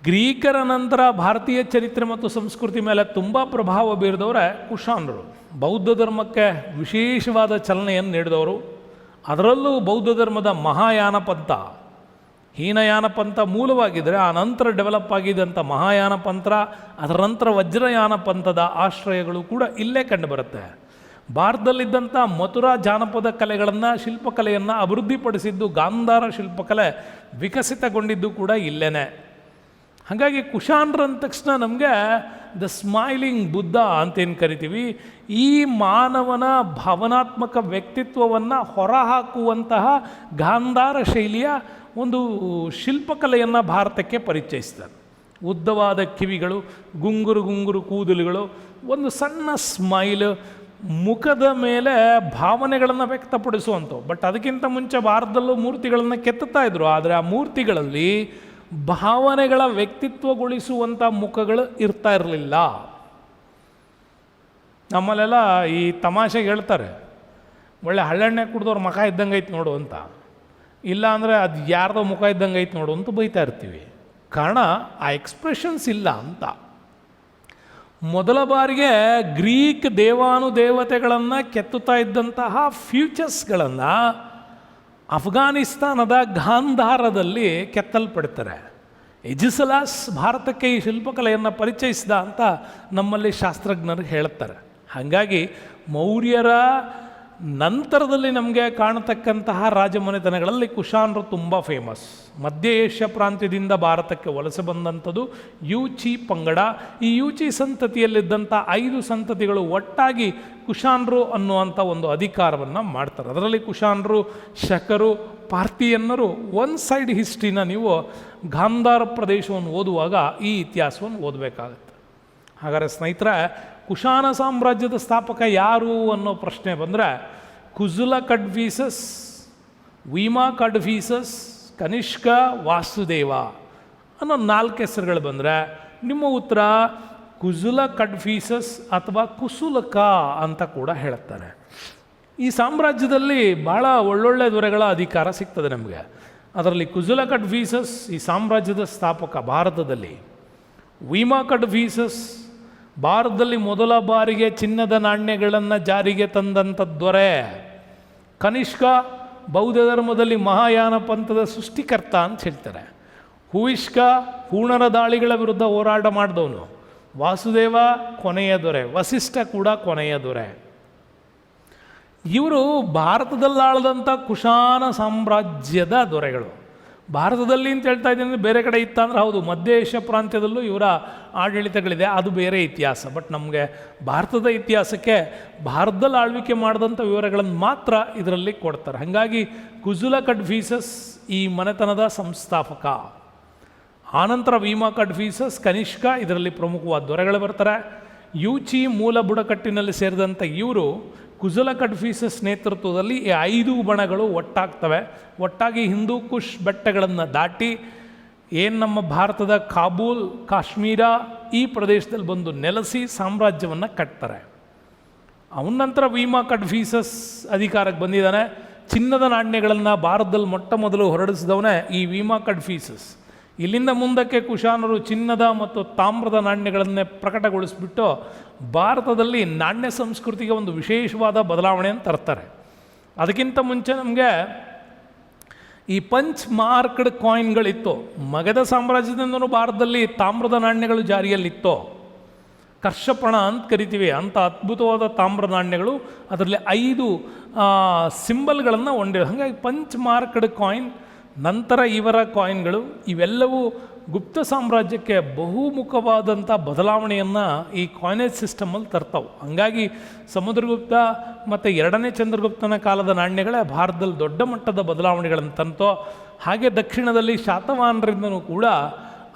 ಗ್ರೀಕರ ನಂತರ ಭಾರತೀಯ ಚರಿತ್ರೆ ಮತ್ತು ಸಂಸ್ಕೃತಿ ಮೇಲೆ ತುಂಬ ಪ್ರಭಾವ ಬೀರಿದವರೇ ಕುಶಾಣರು. ಬೌದ್ಧ ಧರ್ಮಕ್ಕೆ ವಿಶೇಷವಾದ ಚಲನೆಯನ್ನು ನೀಡಿದವರು. ಅದರಲ್ಲೂ ಬೌದ್ಧ ಧರ್ಮದ ಮಹಾಯಾನ ಪಂಥ, ಹೀನಯಾನ ಪಂಥ ಮೂಲವಾಗಿದ್ದರೆ ಆ ನಂತರ ಡೆವಲಪ್ ಆಗಿದ್ದಂಥ ಮಹಾಯಾನ ಪಂಥ, ಅದರ ನಂತರ ವಜ್ರಯಾನ ಪಂಥದ ಆಶ್ರಯಗಳು ಕೂಡ ಇಲ್ಲೇ ಕಂಡುಬರುತ್ತೆ. ಭಾರತದಲ್ಲಿದ್ದಂಥ ಮಥುರಾ ಜಾನಪದ ಕಲೆಗಳನ್ನು, ಶಿಲ್ಪಕಲೆಯನ್ನು ಅಭಿವೃದ್ಧಿಪಡಿಸಿದ್ದು ಗಾಂಧಾರ ಶಿಲ್ಪಕಲೆ ವಿಕಸಿತಗೊಂಡಿದ್ದು ಕೂಡ ಇಲ್ಲೇನೆ. ಹಾಗಾಗಿ ಕುಶಾಣರು ಅಂದ ತಕ್ಷಣ ನಮಗೆ ದ ಸ್ಮೈಲಿಂಗ್ ಬುದ್ಧ ಅಂತೇನು ಕರಿತೀವಿ, ಈ ಮಾನವನ ಭಾವನಾತ್ಮಕ ವ್ಯಕ್ತಿತ್ವವನ್ನು ಹೊರಹಾಕುವಂತಹ ಗಾಂಧಾರ ಶೈಲಿಯ ಒಂದು ಶಿಲ್ಪಕಲೆಯನ್ನು ಭಾರತಕ್ಕೆ ಪರಿಚಯಿಸ್ತಾರೆ. ಉದ್ದವಾದ ಕಿವಿಗಳು, ಗುಂಗುರು ಕೂದಲುಗಳು, ಒಂದು ಸಣ್ಣ ಸ್ಮೈಲ್, ಮುಖದ ಮೇಲೆ ಭಾವನೆಗಳನ್ನು ವ್ಯಕ್ತಪಡಿಸುವಂಥವು. ಬಟ್ ಅದಕ್ಕಿಂತ ಮುಂಚೆ ಭಾರತದಲ್ಲೂ ಮೂರ್ತಿಗಳನ್ನು ಕೆತ್ತುತ್ತಾ ಇದ್ರು. ಆದರೆ ಆ ಮೂರ್ತಿಗಳಲ್ಲಿ ಭಾವನೆಗಳ ವ್ಯಕ್ತಿತ್ವಗೊಳಿಸುವಂಥ ಮುಖಗಳು ಇರ್ತಾ ಇರಲಿಲ್ಲ. ನಮ್ಮಲ್ಲೆಲ್ಲ ಈ ತಮಾಷೆಗೆ ಹೇಳ್ತಾರೆ, ಒಳ್ಳೆ ಹಳ್ಳೆಣ್ಣೆ ಕುಡ್ದವ್ರ ಮುಖ ಇದ್ದಂಗೆ ಐತೆ ನೋಡು ಅಂತ, ಇಲ್ಲ ಅಂದರೆ ಅದು ಯಾರ್ದೋ ಮುಖ ಇದ್ದಂಗೆ ಐತೆ ನೋಡು ಅಂತ ಬೈತಾ ಇರ್ತೀವಿ. ಕಾರಣ ಆ ಎಕ್ಸ್ಪ್ರೆಷನ್ಸ್ ಇಲ್ಲ ಅಂತ. ಮೊದಲ ಬಾರಿಗೆ ಗ್ರೀಕ್ ದೇವಾನುದೇವತೆಗಳನ್ನು ಕೆತ್ತುತ್ತಾ ಇದ್ದಂತಹ ಫ್ಯೂಚರ್ಸ್ಗಳನ್ನು ಅಫ್ಘಾನಿಸ್ತಾನದ ಗಾಂಧಾರದಲ್ಲಿ ಕೆತ್ತಲ್ಪಡ್ತಾರೆ. ಎಜಿಸಲಾಸ್ ಭಾರತಕ್ಕೆ ಈ ಶಿಲ್ಪಕಲೆಯನ್ನು ಪರಿಚಯಿಸಿದ ಅಂತ ನಮ್ಮಲ್ಲಿ ಶಾಸ್ತ್ರಜ್ಞರು ಹೇಳ್ತಾರೆ. ಹಾಗಾಗಿ ಮೌರ್ಯರ ನಂತರದಲ್ಲಿ ನಮಗೆ ಕಾಣತಕ್ಕಂತಹ ರಾಜಮನೆತನಗಳಲ್ಲಿ ಕುಶಾಣರು ತುಂಬ ಫೇಮಸ್. ಮಧ್ಯ ಏಷ್ಯಾ ಪ್ರಾಂತ್ಯದಿಂದ ಭಾರತಕ್ಕೆ ವಲಸೆ ಬಂದಂಥದ್ದು ಯೂಚಿ ಪಂಗಡ. ಈ ಯೂಚಿ ಸಂತತಿಯಲ್ಲಿದ್ದಂಥ 5 ಸಂತತಿಗಳು ಒಟ್ಟಾಗಿ ಕುಶಾಣರು ಅನ್ನುವಂಥ ಒಂದು ಅಧಿಕಾರವನ್ನು ಮಾಡ್ತಾರೆ. ಅದರಲ್ಲಿ ಕುಶಾಣರು, ಶಕರು, ಪಾರ್ಥಿಯನ್ನರು ಒಂದು ಸೈಡ್ ಹಿಸ್ಟ್ರಿನ ನೀವು ಗಾಂಧಾರ ಪ್ರದೇಶವನ್ನು ಓದುವಾಗ ಈ ಇತಿಹಾಸವನ್ನು ಓದಬೇಕಾಗುತ್ತೆ. ಹಾಗಾದರೆ ಸ್ನೇಹಿತರೆ, ಕುಶಾಣ ಸಾಮ್ರಾಜ್ಯದ ಸ್ಥಾಪಕ ಯಾರು ಅನ್ನೋ ಪ್ರಶ್ನೆ ಬಂದರೆ ಕುಜುಲ ಕಡ್ಫೀಸಸ್, ವೀಮಾ ಕಡ್ಫೀಸಸ್, ಕನಿಷ್ಕ, ವಾಸುದೇವ ಅನ್ನೋ 4 ಹೆಸರುಗಳು ಬಂದರೆ ನಿಮ್ಮ ಉತ್ತರ ಕುಜುಲ ಕಡ್ಫೀಸಸ್ ಅಥವಾ ಕುಸುಲಕ ಅಂತ ಕೂಡ ಹೇಳುತ್ತಾರೆ. ಈ ಸಾಮ್ರಾಜ್ಯದಲ್ಲಿ ಭಾಳ ಒಳ್ಳೊಳ್ಳೆ ದೊರೆಗಳ ಅಧಿಕಾರ ಸಿಗ್ತದೆ ನಮಗೆ. ಅದರಲ್ಲಿ ಕುಜುಲ ಕಡ್ಫೀಸಸ್ ಈ ಸಾಮ್ರಾಜ್ಯದ ಸ್ಥಾಪಕ ಭಾರತದಲ್ಲಿ. ವೀಮಾ ಕಡ್ಫೀಸಸ್ ಭಾರತದಲ್ಲಿ ಮೊದಲ ಬಾರಿಗೆ ಚಿನ್ನದ ನಾಣ್ಯಗಳನ್ನು ಜಾರಿಗೆ ತಂದಂಥ ದೊರೆ. ಕನಿಷ್ಕ ಬೌದ್ಧ ಧರ್ಮದಲ್ಲಿ ಮಹಾಯಾನ ಪಂಥದ ಸೃಷ್ಟಿಕರ್ತ ಅಂತ ಹೇಳ್ತಾರೆ. ಹುವಿಷ್ಕ ಹೂಣರ ದಾಳಿಗಳ ವಿರುದ್ಧ ಹೋರಾಟ ಮಾಡಿದವನು. ವಾಸುದೇವ ಕೊನೆಯ ದೊರೆ, ವಸಿಷ್ಠ ಕೂಡ ಕೊನೆಯ ದೊರೆ. ಇವರು ಭಾರತದಲ್ಲಾಳದಂಥ ಕುಶಾಣ ಸಾಮ್ರಾಜ್ಯದ ದೊರೆಗಳು. ಭಾರತದಲ್ಲಿ ಅಂತ ಹೇಳ್ತಾ ಇದ್ದೀನಿ, ಬೇರೆ ಕಡೆ ಇತ್ತ ಅಂದರೆ ಹೌದು, ಮಧ್ಯ ಏಷ್ಯಾ ಪ್ರಾಂತ್ಯದಲ್ಲೂ ಇವರ ಆಡಳಿತಗಳಿದೆ, ಅದು ಬೇರೆ ಇತಿಹಾಸ. ಬಟ್ ನಮಗೆ ಭಾರತದ ಇತಿಹಾಸಕ್ಕೆ ಭಾರತದಲ್ಲಿ ಆಳ್ವಿಕೆ ಮಾಡಿದಂಥ ವಿವರಗಳನ್ನು ಮಾತ್ರ ಇದರಲ್ಲಿ ಕೊಡ್ತಾರೆ. ಹಾಗಾಗಿ ಕುಜುಲ ಕಡ್ಫೀಸಸ್ ಈ ಮನೆತನದ ಸಂಸ್ಥಾಪಕ. ಆನಂತರ ವೀಮಾ ಕಡ್ಫೀಸಸ್, ಕನಿಷ್ಕ ಇದರಲ್ಲಿ ಪ್ರಮುಖವಾದ ದೊರೆಗಳು ಬರ್ತಾರೆ. ಯೂಚಿ ಮೂಲ ಬುಡಕಟ್ಟಿನಲ್ಲಿ ಸೇರಿದಂಥ ಇವರು ಕುಜುಲ ಕಡ್ಫೀಸಸ್ ನೇತೃತ್ವದಲ್ಲಿ ಈ 5 ಬಣಗಳು ಒಟ್ಟಾಗ್ತವೆ. ಒಟ್ಟಾಗಿ ಹಿಂದೂ ಕುಶ್ ಬೆಟ್ಟಗಳನ್ನು ದಾಟಿ ಏನು ನಮ್ಮ ಭಾರತದ ಕಾಬೂಲ್, ಕಾಶ್ಮೀರ ಈ ಪ್ರದೇಶದಲ್ಲಿ ಬಂದು ನೆಲೆಸಿ ಸಾಮ್ರಾಜ್ಯವನ್ನು ಕಟ್ತಾರೆ. ಅವನ ನಂತರ ವೀಮಾ ಕಡ್ಫೀಸಸ್ ಅಧಿಕಾರಕ್ಕೆ ಬಂದಿದ್ದಾನೆ. ಚಿನ್ನದ ನಾಣ್ಯಗಳನ್ನು ಭಾರತದಲ್ಲಿ ಮೊಟ್ಟ ಮೊದಲು ಹೊರಡಿಸಿದವನೇ ಈ ವೀಮಾ ಕಡ್ಫೀಸಸ್. ಇಲ್ಲಿಂದ ಮುಂದಕ್ಕೆ ಕುಶಾನರು ಚಿನ್ನದ ಮತ್ತು ತಾಮ್ರದ ನಾಣ್ಯಗಳನ್ನೇ ಪ್ರಕಟಗೊಳಿಸಿಬಿಟ್ಟು ಭಾರತದಲ್ಲಿ ನಾಣ್ಯ ಸಂಸ್ಕೃತಿಗೆ ಒಂದು ವಿಶೇಷವಾದ ಬದಲಾವಣೆಯನ್ನು ತರ್ತಾರೆ. ಅದಕ್ಕಿಂತ ಮುಂಚೆ ನಮಗೆ ಈ ಪಂಚ್ ಮಾರ್ಕ್ಡ್ ಕಾಯಿನ್ಗಳಿತ್ತು. ಮಗಧ ಸಾಮ್ರಾಜ್ಯದಿಂದಲೂ ಭಾರತದಲ್ಲಿ ತಾಮ್ರದ ನಾಣ್ಯಗಳು ಜಾರಿಯಲ್ಲಿತ್ತು. ಕರ್ಷಪಣ ಅಂತ ಕರಿತೀವಿ, ಅಂಥ ಅದ್ಭುತವಾದ ತಾಮ್ರ ನಾಣ್ಯಗಳು, ಅದರಲ್ಲಿ 5 ಸಿಂಬಲ್ಗಳನ್ನು ಹೊಂದಿವೆ. ಹಾಗಾಗಿ ಪಂಚ್ ಮಾರ್ಕ್ಡ್ ಕಾಯಿನ್, ನಂತರ ಇವರ ಕಾಯಿನ್ಗಳು, ಇವೆಲ್ಲವೂ ಗುಪ್ತ ಸಾಮ್ರಾಜ್ಯಕ್ಕೆ ಬಹುಮುಖವಾದಂಥ ಬದಲಾವಣೆಯನ್ನು ಈ ಕಾಯಿನೇಜ್ ಸಿಸ್ಟಮಲ್ಲಿ ತರ್ತಾವೆ. ಹಾಗಾಗಿ ಸಮುದ್ರಗುಪ್ತ ಮತ್ತು 2ನೇ ಚಂದ್ರಗುಪ್ತನ ಕಾಲದ ನಾಣ್ಯಗಳೇ ಭಾರತದಲ್ಲಿ ದೊಡ್ಡ ಮಟ್ಟದ ಬದಲಾವಣೆಗಳನ್ನು ತಂತೋ. ಹಾಗೆ ದಕ್ಷಿಣದಲ್ಲಿ ಶಾತವಾಹನರಿಂದನೂ ಕೂಡ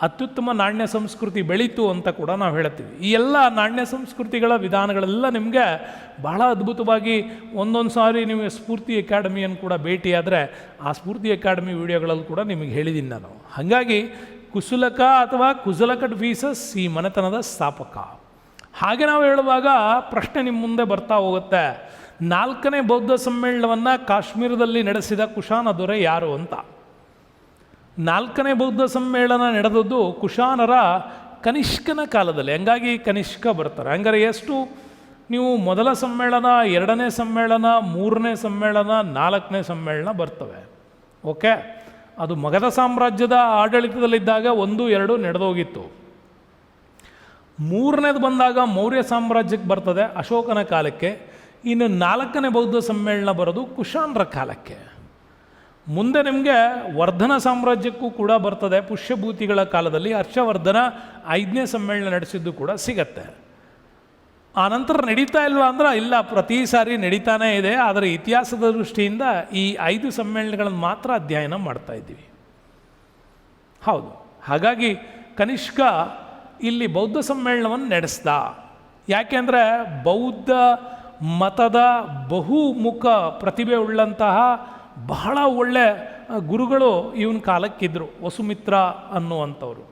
ಅತ್ಯುತ್ತಮ ನಾಣ್ಯ ಸಂಸ್ಕೃತಿ ಬೆಳೀತು ಅಂತ ಕೂಡ ನಾವು ಹೇಳ್ತೀವಿ. ಈ ಎಲ್ಲ ನಾಣ್ಯ ಸಂಸ್ಕೃತಿಗಳ ವಿಧಾನಗಳೆಲ್ಲ ನಿಮಗೆ ಬಹಳ ಅದ್ಭುತವಾಗಿ ಒಂದೊಂದು ಸಾರಿ ನೀವು ಸ್ಫೂರ್ತಿ ಅಕಾಡೆಮಿಯನ್ನು ಕೂಡ ಭೇಟಿಯಾದರೆ ಆ ಸ್ಫೂರ್ತಿ ಅಕಾಡೆಮಿ ವಿಡಿಯೋಗಳಲ್ಲಿ ಕೂಡ ನಿಮಗೆ ಹೇಳಿದ್ದೀನಿ ನಾನು. ಹಾಗಾಗಿ ಕುಸುಲಕ ಅಥವಾ ಕುಸಲಕಟ್ ಫೀಸಸ್ ಈ ಮನೆತನದ ಸ್ಥಾಪಕ. ಹಾಗೆ ನಾವು ಹೇಳುವಾಗ ಪ್ರಶ್ನೆ ನಿಮ್ಮ ಮುಂದೆ ಬರ್ತಾ ಹೋಗುತ್ತೆ, 4ನೇ ಬೌದ್ಧ ಸಮ್ಮೇಳನವನ್ನು ಕಾಶ್ಮೀರದಲ್ಲಿ ನಡೆಸಿದ ಕುಶಾನ ದೊರೆ ಯಾರು ಅಂತ. 4ನೇ ಬೌದ್ಧ ಸಮ್ಮೇಳನ ನಡೆದದ್ದು ಕುಶಾನರ ಕನಿಷ್ಕನ ಕಾಲದಲ್ಲಿ. ಹಂಗಾಗಿ ಕನಿಷ್ಕ ಬರ್ತಾರೆ. ಹಂಗಾರೆ ಎಷ್ಟು ನೀವು ಮೊದಲ ಸಮ್ಮೇಳನ, 2ನೇ ಸಮ್ಮೇಳನ, 3ನೇ ಸಮ್ಮೇಳನ, 4ನೇ ಸಮ್ಮೇಳನ ಬರ್ತವೆ. ಓಕೆ, ಅದು ಮಗಧ ಸಾಮ್ರಾಜ್ಯದ ಆಡಳಿತದಲ್ಲಿದ್ದಾಗ 1, 2 ನಡೆದೋಗಿತ್ತು. 3ನೇದು ಬಂದಾಗ ಮೌರ್ಯ ಸಾಮ್ರಾಜ್ಯಕ್ಕೆ ಬರ್ತದೆ, ಅಶೋಕನ ಕಾಲಕ್ಕೆ. ಇನ್ನು 4ನೇ ಬೌದ್ಧ ಸಮ್ಮೇಳನ ಬರೋದು ಕುಶಾನರ ಕಾಲಕ್ಕೆ. ಮುಂದೆ ನಿಮಗೆ ವರ್ಧನ ಸಾಮ್ರಾಜ್ಯಕ್ಕೂ ಕೂಡ ಬರ್ತದೆ, ಪುಷ್ಯಭೂತಿಗಳ ಕಾಲದಲ್ಲಿ. ಹರ್ಷವರ್ಧನ 5ನೇ ಸಮ್ಮೇಳನ ನಡೆಸಿದ್ದು ಕೂಡ ಸಿಗತ್ತೆ. ಆ ನಂತರ ನಡೀತಾ ಇಲ್ವಾ ಅಂದ್ರೆ ಇಲ್ಲ, ಪ್ರತಿ ಸಾರಿ ನಡೀತಾನೇ ಇದೆ. ಆದರೆ ಇತಿಹಾಸದ ದೃಷ್ಟಿಯಿಂದ ಈ 5 ಸಮ್ಮೇಳನಗಳನ್ನು ಮಾತ್ರ ಅಧ್ಯಯನ ಮಾಡ್ತಾ ಇದ್ದೀವಿ. ಹೌದು, ಹಾಗಾಗಿ ಕನಿಷ್ಕ ಇಲ್ಲಿ ಬೌದ್ಧ ಸಮ್ಮೇಳನವನ್ನು ನಡೆಸ್ದ. ಯಾಕೆಂದರೆ ಬೌದ್ಧ ಮತದ ಬಹುಮುಖ ಪ್ರತಿಭೆ ಉಳ್ಳಂತಹ ಬಹಳ ಒಳ್ಳೆ ಗುರುಗಳು ಇವನ ಕಾಲಕ್ಕಿದ್ದರು. ವಸುಮಿತ್ರ ಅನ್ನುವಂಥವ್ರು,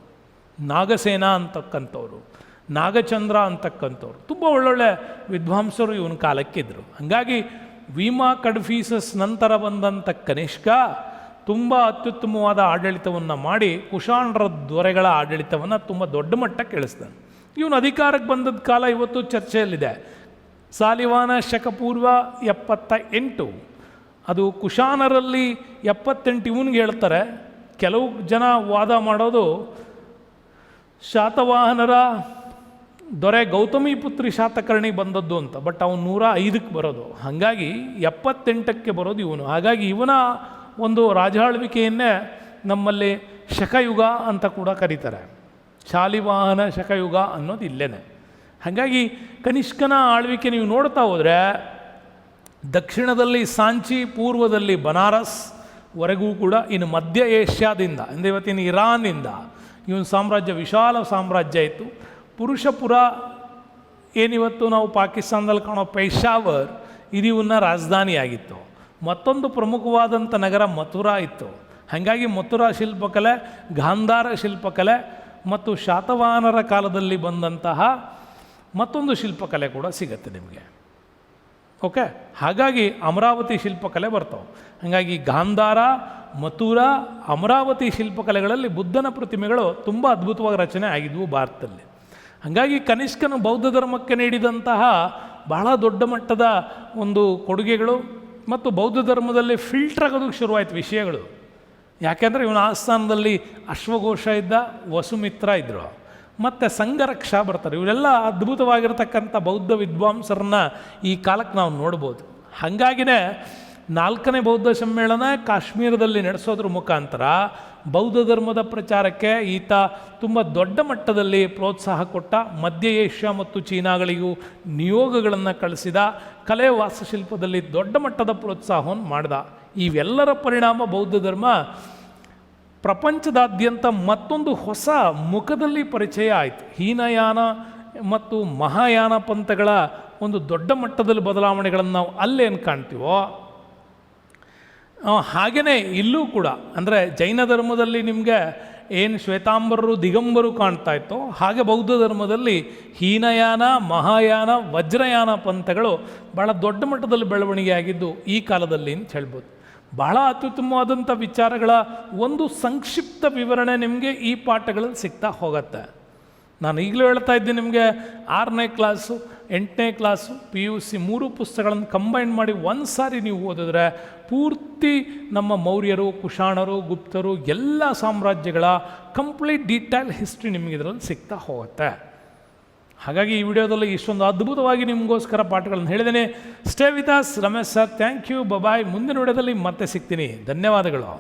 ನಾಗಸೇನ ಅಂತಕ್ಕಂಥವ್ರು, ನಾಗಚಂದ್ರ ಅಂತಕ್ಕಂಥವ್ರು, ತುಂಬ ಒಳ್ಳೊಳ್ಳೆ ವಿದ್ವಾಂಸರು ಇವನ ಕಾಲಕ್ಕಿದ್ದರು. ಹಾಗಾಗಿ ವೀಮಾ ಕಡ್ಫೀಸಸ್ ನಂತರ ಬಂದಂಥ ಕನಿಷ್ಕ ತುಂಬ ಅತ್ಯುತ್ತಮವಾದ ಆಡಳಿತವನ್ನು ಮಾಡಿ ಕುಶಾನರ ದೊರೆಗಳ ಆಡಳಿತವನ್ನು ತುಂಬ ದೊಡ್ಡ ಮಟ್ಟಕ್ಕೆ ಇಳಿಸ್ತಾನೆ. ಇವನು ಅಧಿಕಾರಕ್ಕೆ ಬಂದದ ಕಾಲ ಇವತ್ತು ಚರ್ಚೆಯಲ್ಲಿದೆ. ಸಾಲಿವಾನ ಶಕಪೂರ್ವ 78, ಅದು ಕುಶಾನರಲ್ಲಿ 78 ಇವನಿಗೆ ಹೇಳ್ತಾರೆ. ಕೆಲವು ಜನ ವಾದ ಮಾಡೋದು ಶಾತವಾಹನರ ದೊರೆ ಗೌತಮಿ ಪುತ್ರಿ ಶಾತಕರ್ಣಿ ಬಂದದ್ದು ಅಂತ. ಬಟ್ ಅವನು 105ಕ್ಕೆ ಬರೋದು, ಹಾಗಾಗಿ 78ಕ್ಕೆ ಬರೋದು ಇವನು. ಹಾಗಾಗಿ ಇವನ ಒಂದು ರಾಜಾಳ್ವಿಕೆಯನ್ನೇ ನಮ್ಮಲ್ಲಿ ಶಕಯುಗ ಅಂತ ಕೂಡ ಕರೀತಾರೆ. ಶಾಲಿವಾಹನ ಶಕಯುಗ ಅನ್ನೋದು ಇಲ್ಲೇನೆ. ಹಾಗಾಗಿ ಕನಿಷ್ಕನ ಆಳ್ವಿಕೆ ನೀವು ನೋಡ್ತಾ ಹೋದರೆ ದಕ್ಷಿಣದಲ್ಲಿ ಸಾಂಚಿ, ಪೂರ್ವದಲ್ಲಿ ಬನಾರಸ್ ವರೆಗೂ ಕೂಡ, ಇನ್ನು ಮಧ್ಯ ಏಷ್ಯಾದಿಂದ ಅಂದರೆ ಇವತ್ತಿನ ಇರಾನಿಂದ ಇವನ ಸಾಮ್ರಾಜ್ಯ ವಿಶಾಲ ಸಾಮ್ರಾಜ್ಯ ಇತ್ತು. ಪುರುಷಪುರ ಏನಿವತ್ತು ನಾವು ಪಾಕಿಸ್ತಾನದಲ್ಲಿ ಕಾಣೋ ಪೇಶಾವರ್, ಇದು ಇವನ್ನ ರಾಜಧಾನಿಯಾಗಿತ್ತು. ಮತ್ತೊಂದು ಪ್ರಮುಖವಾದಂಥ ನಗರ ಮಥುರಾ ಇತ್ತು. ಹಾಗಾಗಿ ಮಥುರಾ ಶಿಲ್ಪಕಲೆ, ಗಾಂಧಾರ ಶಿಲ್ಪಕಲೆ ಮತ್ತು ಶಾತವಾಹನರ ಕಾಲದಲ್ಲಿ ಬಂದಂತಹ ಮತ್ತೊಂದು ಶಿಲ್ಪಕಲೆ ಕೂಡ ಸಿಗುತ್ತೆ ನಿಮಗೆ. ಓಕೆ, ಹಾಗಾಗಿ ಅಮರಾವತಿ ಶಿಲ್ಪಕಲೆ ಬರ್ತಾವೆ. ಹಾಗಾಗಿ ಗಾಂಧಾರ, ಮಥುರಾ, ಅಮರಾವತಿ ಶಿಲ್ಪಕಲೆಗಳಲ್ಲಿ ಬುದ್ಧನ ಪ್ರತಿಮೆಗಳು ತುಂಬ ಅದ್ಭುತವಾಗಿ ರಚನೆ ಆಗಿದ್ವು ಭಾರತದಲ್ಲಿ. ಹಾಗಾಗಿ ಕನಿಷ್ಕನು ಬೌದ್ಧ ಧರ್ಮಕ್ಕೆ ನೀಡಿದಂತಹ ಬಹಳ ದೊಡ್ಡ ಮಟ್ಟದ ಒಂದು ಕೊಡುಗೆಗಳು ಮತ್ತು ಬೌದ್ಧ ಧರ್ಮದಲ್ಲಿ ಫಿಲ್ಟರ್ ಆಗೋದಕ್ಕೆ ಶುರುವಾಯಿತು ವಿಷಯಗಳು. ಯಾಕೆಂದರೆ ಇವನ ಆಸ್ಥಾನದಲ್ಲಿ ಅಶ್ವಘೋಷ ಇದ್ದ, ವಸುಮಿತ್ರ ಇದ್ದರು, ಮತ್ತು ಸಂಘರಕ್ಷ ಬರ್ತಾರೆ. ಇವರೆಲ್ಲ ಅದ್ಭುತವಾಗಿರ್ತಕ್ಕಂಥ ಬೌದ್ಧ ವಿದ್ವಾಂಸರನ್ನ ಈ ಕಾಲಕ್ಕೆ ನಾವು ನೋಡ್ಬೋದು. ಹಾಗಾಗಿನೇ 4ನೇ ಬೌದ್ಧ ಸಮ್ಮೇಳನ ಕಾಶ್ಮೀರದಲ್ಲಿ ನಡೆಸೋದ್ರ ಮುಖಾಂತರ ಬೌದ್ಧ ಧರ್ಮದ ಪ್ರಚಾರಕ್ಕೆ ಈತ ತುಂಬ ದೊಡ್ಡ ಮಟ್ಟದಲ್ಲಿ ಪ್ರೋತ್ಸಾಹ ಕೊಟ್ಟ. ಮಧ್ಯ ಏಷ್ಯಾ ಮತ್ತು ಚೀನಾಗಳಿಗೂ ನಿಯೋಗಗಳನ್ನು ಕಳಿಸಿದ. ಕಲೆ ವಾಸ್ತುಶಿಲ್ಪದಲ್ಲಿ ದೊಡ್ಡ ಮಟ್ಟದ ಪ್ರೋತ್ಸಾಹವನ್ನು ಮಾಡಿದ. ಇವೆಲ್ಲರ ಪರಿಣಾಮ ಬೌದ್ಧ ಧರ್ಮ ಪ್ರಪಂಚದಾದ್ಯಂತ ಮತ್ತೊಂದು ಹೊಸ ಮುಖದಲ್ಲಿ ಪರಿಚಯ ಆಯಿತು. ಹೀನಯಾನ ಮತ್ತು ಮಹಾಯಾನ ಪಂಥಗಳ ಒಂದು ದೊಡ್ಡ ಮಟ್ಟದಲ್ಲಿ ಬದಲಾವಣೆಗಳನ್ನು ನಾವು ಅಲ್ಲೇನು ಕಾಣ್ತೀವೋ ಹಾಗೆಯೇ ಇಲ್ಲೂ ಕೂಡ, ಅಂದರೆ ಜೈನ ಧರ್ಮದಲ್ಲಿ ನಿಮಗೆ ಏನು ಶ್ವೇತಾಂಬರರು, ದಿಗಂಬರು ಕಾಣ್ತಾ ಇತ್ತೋ ಹಾಗೆ ಬೌದ್ಧ ಧರ್ಮದಲ್ಲಿ ಹೀನಯಾನ, ಮಹಾಯಾನ, ವಜ್ರಯಾನ ಪಂಥಗಳು ಭಾಳ ದೊಡ್ಡ ಮಟ್ಟದಲ್ಲಿ ಬೆಳವಣಿಗೆ ಆಗಿದ್ದು ಈ ಕಾಲದಲ್ಲಿ ಅಂತ ಹೇಳ್ಬೋದು. ಬಹಳ ಅತ್ಯುತ್ತಮವಾದಂಥ ವಿಚಾರಗಳ ಒಂದು ಸಂಕ್ಷಿಪ್ತ ವಿವರಣೆ ನಿಮಗೆ ಈ ಪಾಠಗಳಲ್ಲಿ ಸಿಗ್ತಾ ಹೋಗುತ್ತೆ. ನಾನು ಈಗಲೂ ಹೇಳ್ತಾ ಇದ್ದೀನಿ, ನಿಮಗೆ 6ನೇ ಕ್ಲಾಸು 8ನೇ ಕ್ಲಾಸು PUC 3 ಪುಸ್ತಕಗಳನ್ನು ಕಂಬೈನ್ ಮಾಡಿ ಒಂದು ಸಾರಿ ನೀವು ಓದಿದ್ರೆ ಪೂರ್ತಿ ನಮ್ಮ ಮೌರ್ಯರು, ಕುಶಾಣರು, ಗುಪ್ತರು ಎಲ್ಲ ಸಾಮ್ರಾಜ್ಯಗಳ ಕಂಪ್ಲೀಟ್ ಡೀಟೇಲ್ ಹಿಸ್ಟ್ರಿ ನಿಮಗೆ ಇದರಲ್ಲಿ ಸಿಗ್ತಾ ಹೋಗುತ್ತೆ. ಹಾಗಾಗಿ ಈ ವಿಡಿಯೋದಲ್ಲಿ ಇಷ್ಟೊಂದು ಅದ್ಭುತವಾಗಿ ನಿಮಗೋಸ್ಕರ ಪಾಠಗಳನ್ನು ಹೇಳಿದ್ದೇನೆ. Stay with us. Ramesh sir, thank you, bye. ಮುಂದಿನ ವಿಡಿಯೋದಲ್ಲಿ ಮತ್ತೆ ಸಿಗ್ತೀನಿ. ಧನ್ಯವಾದಗಳು.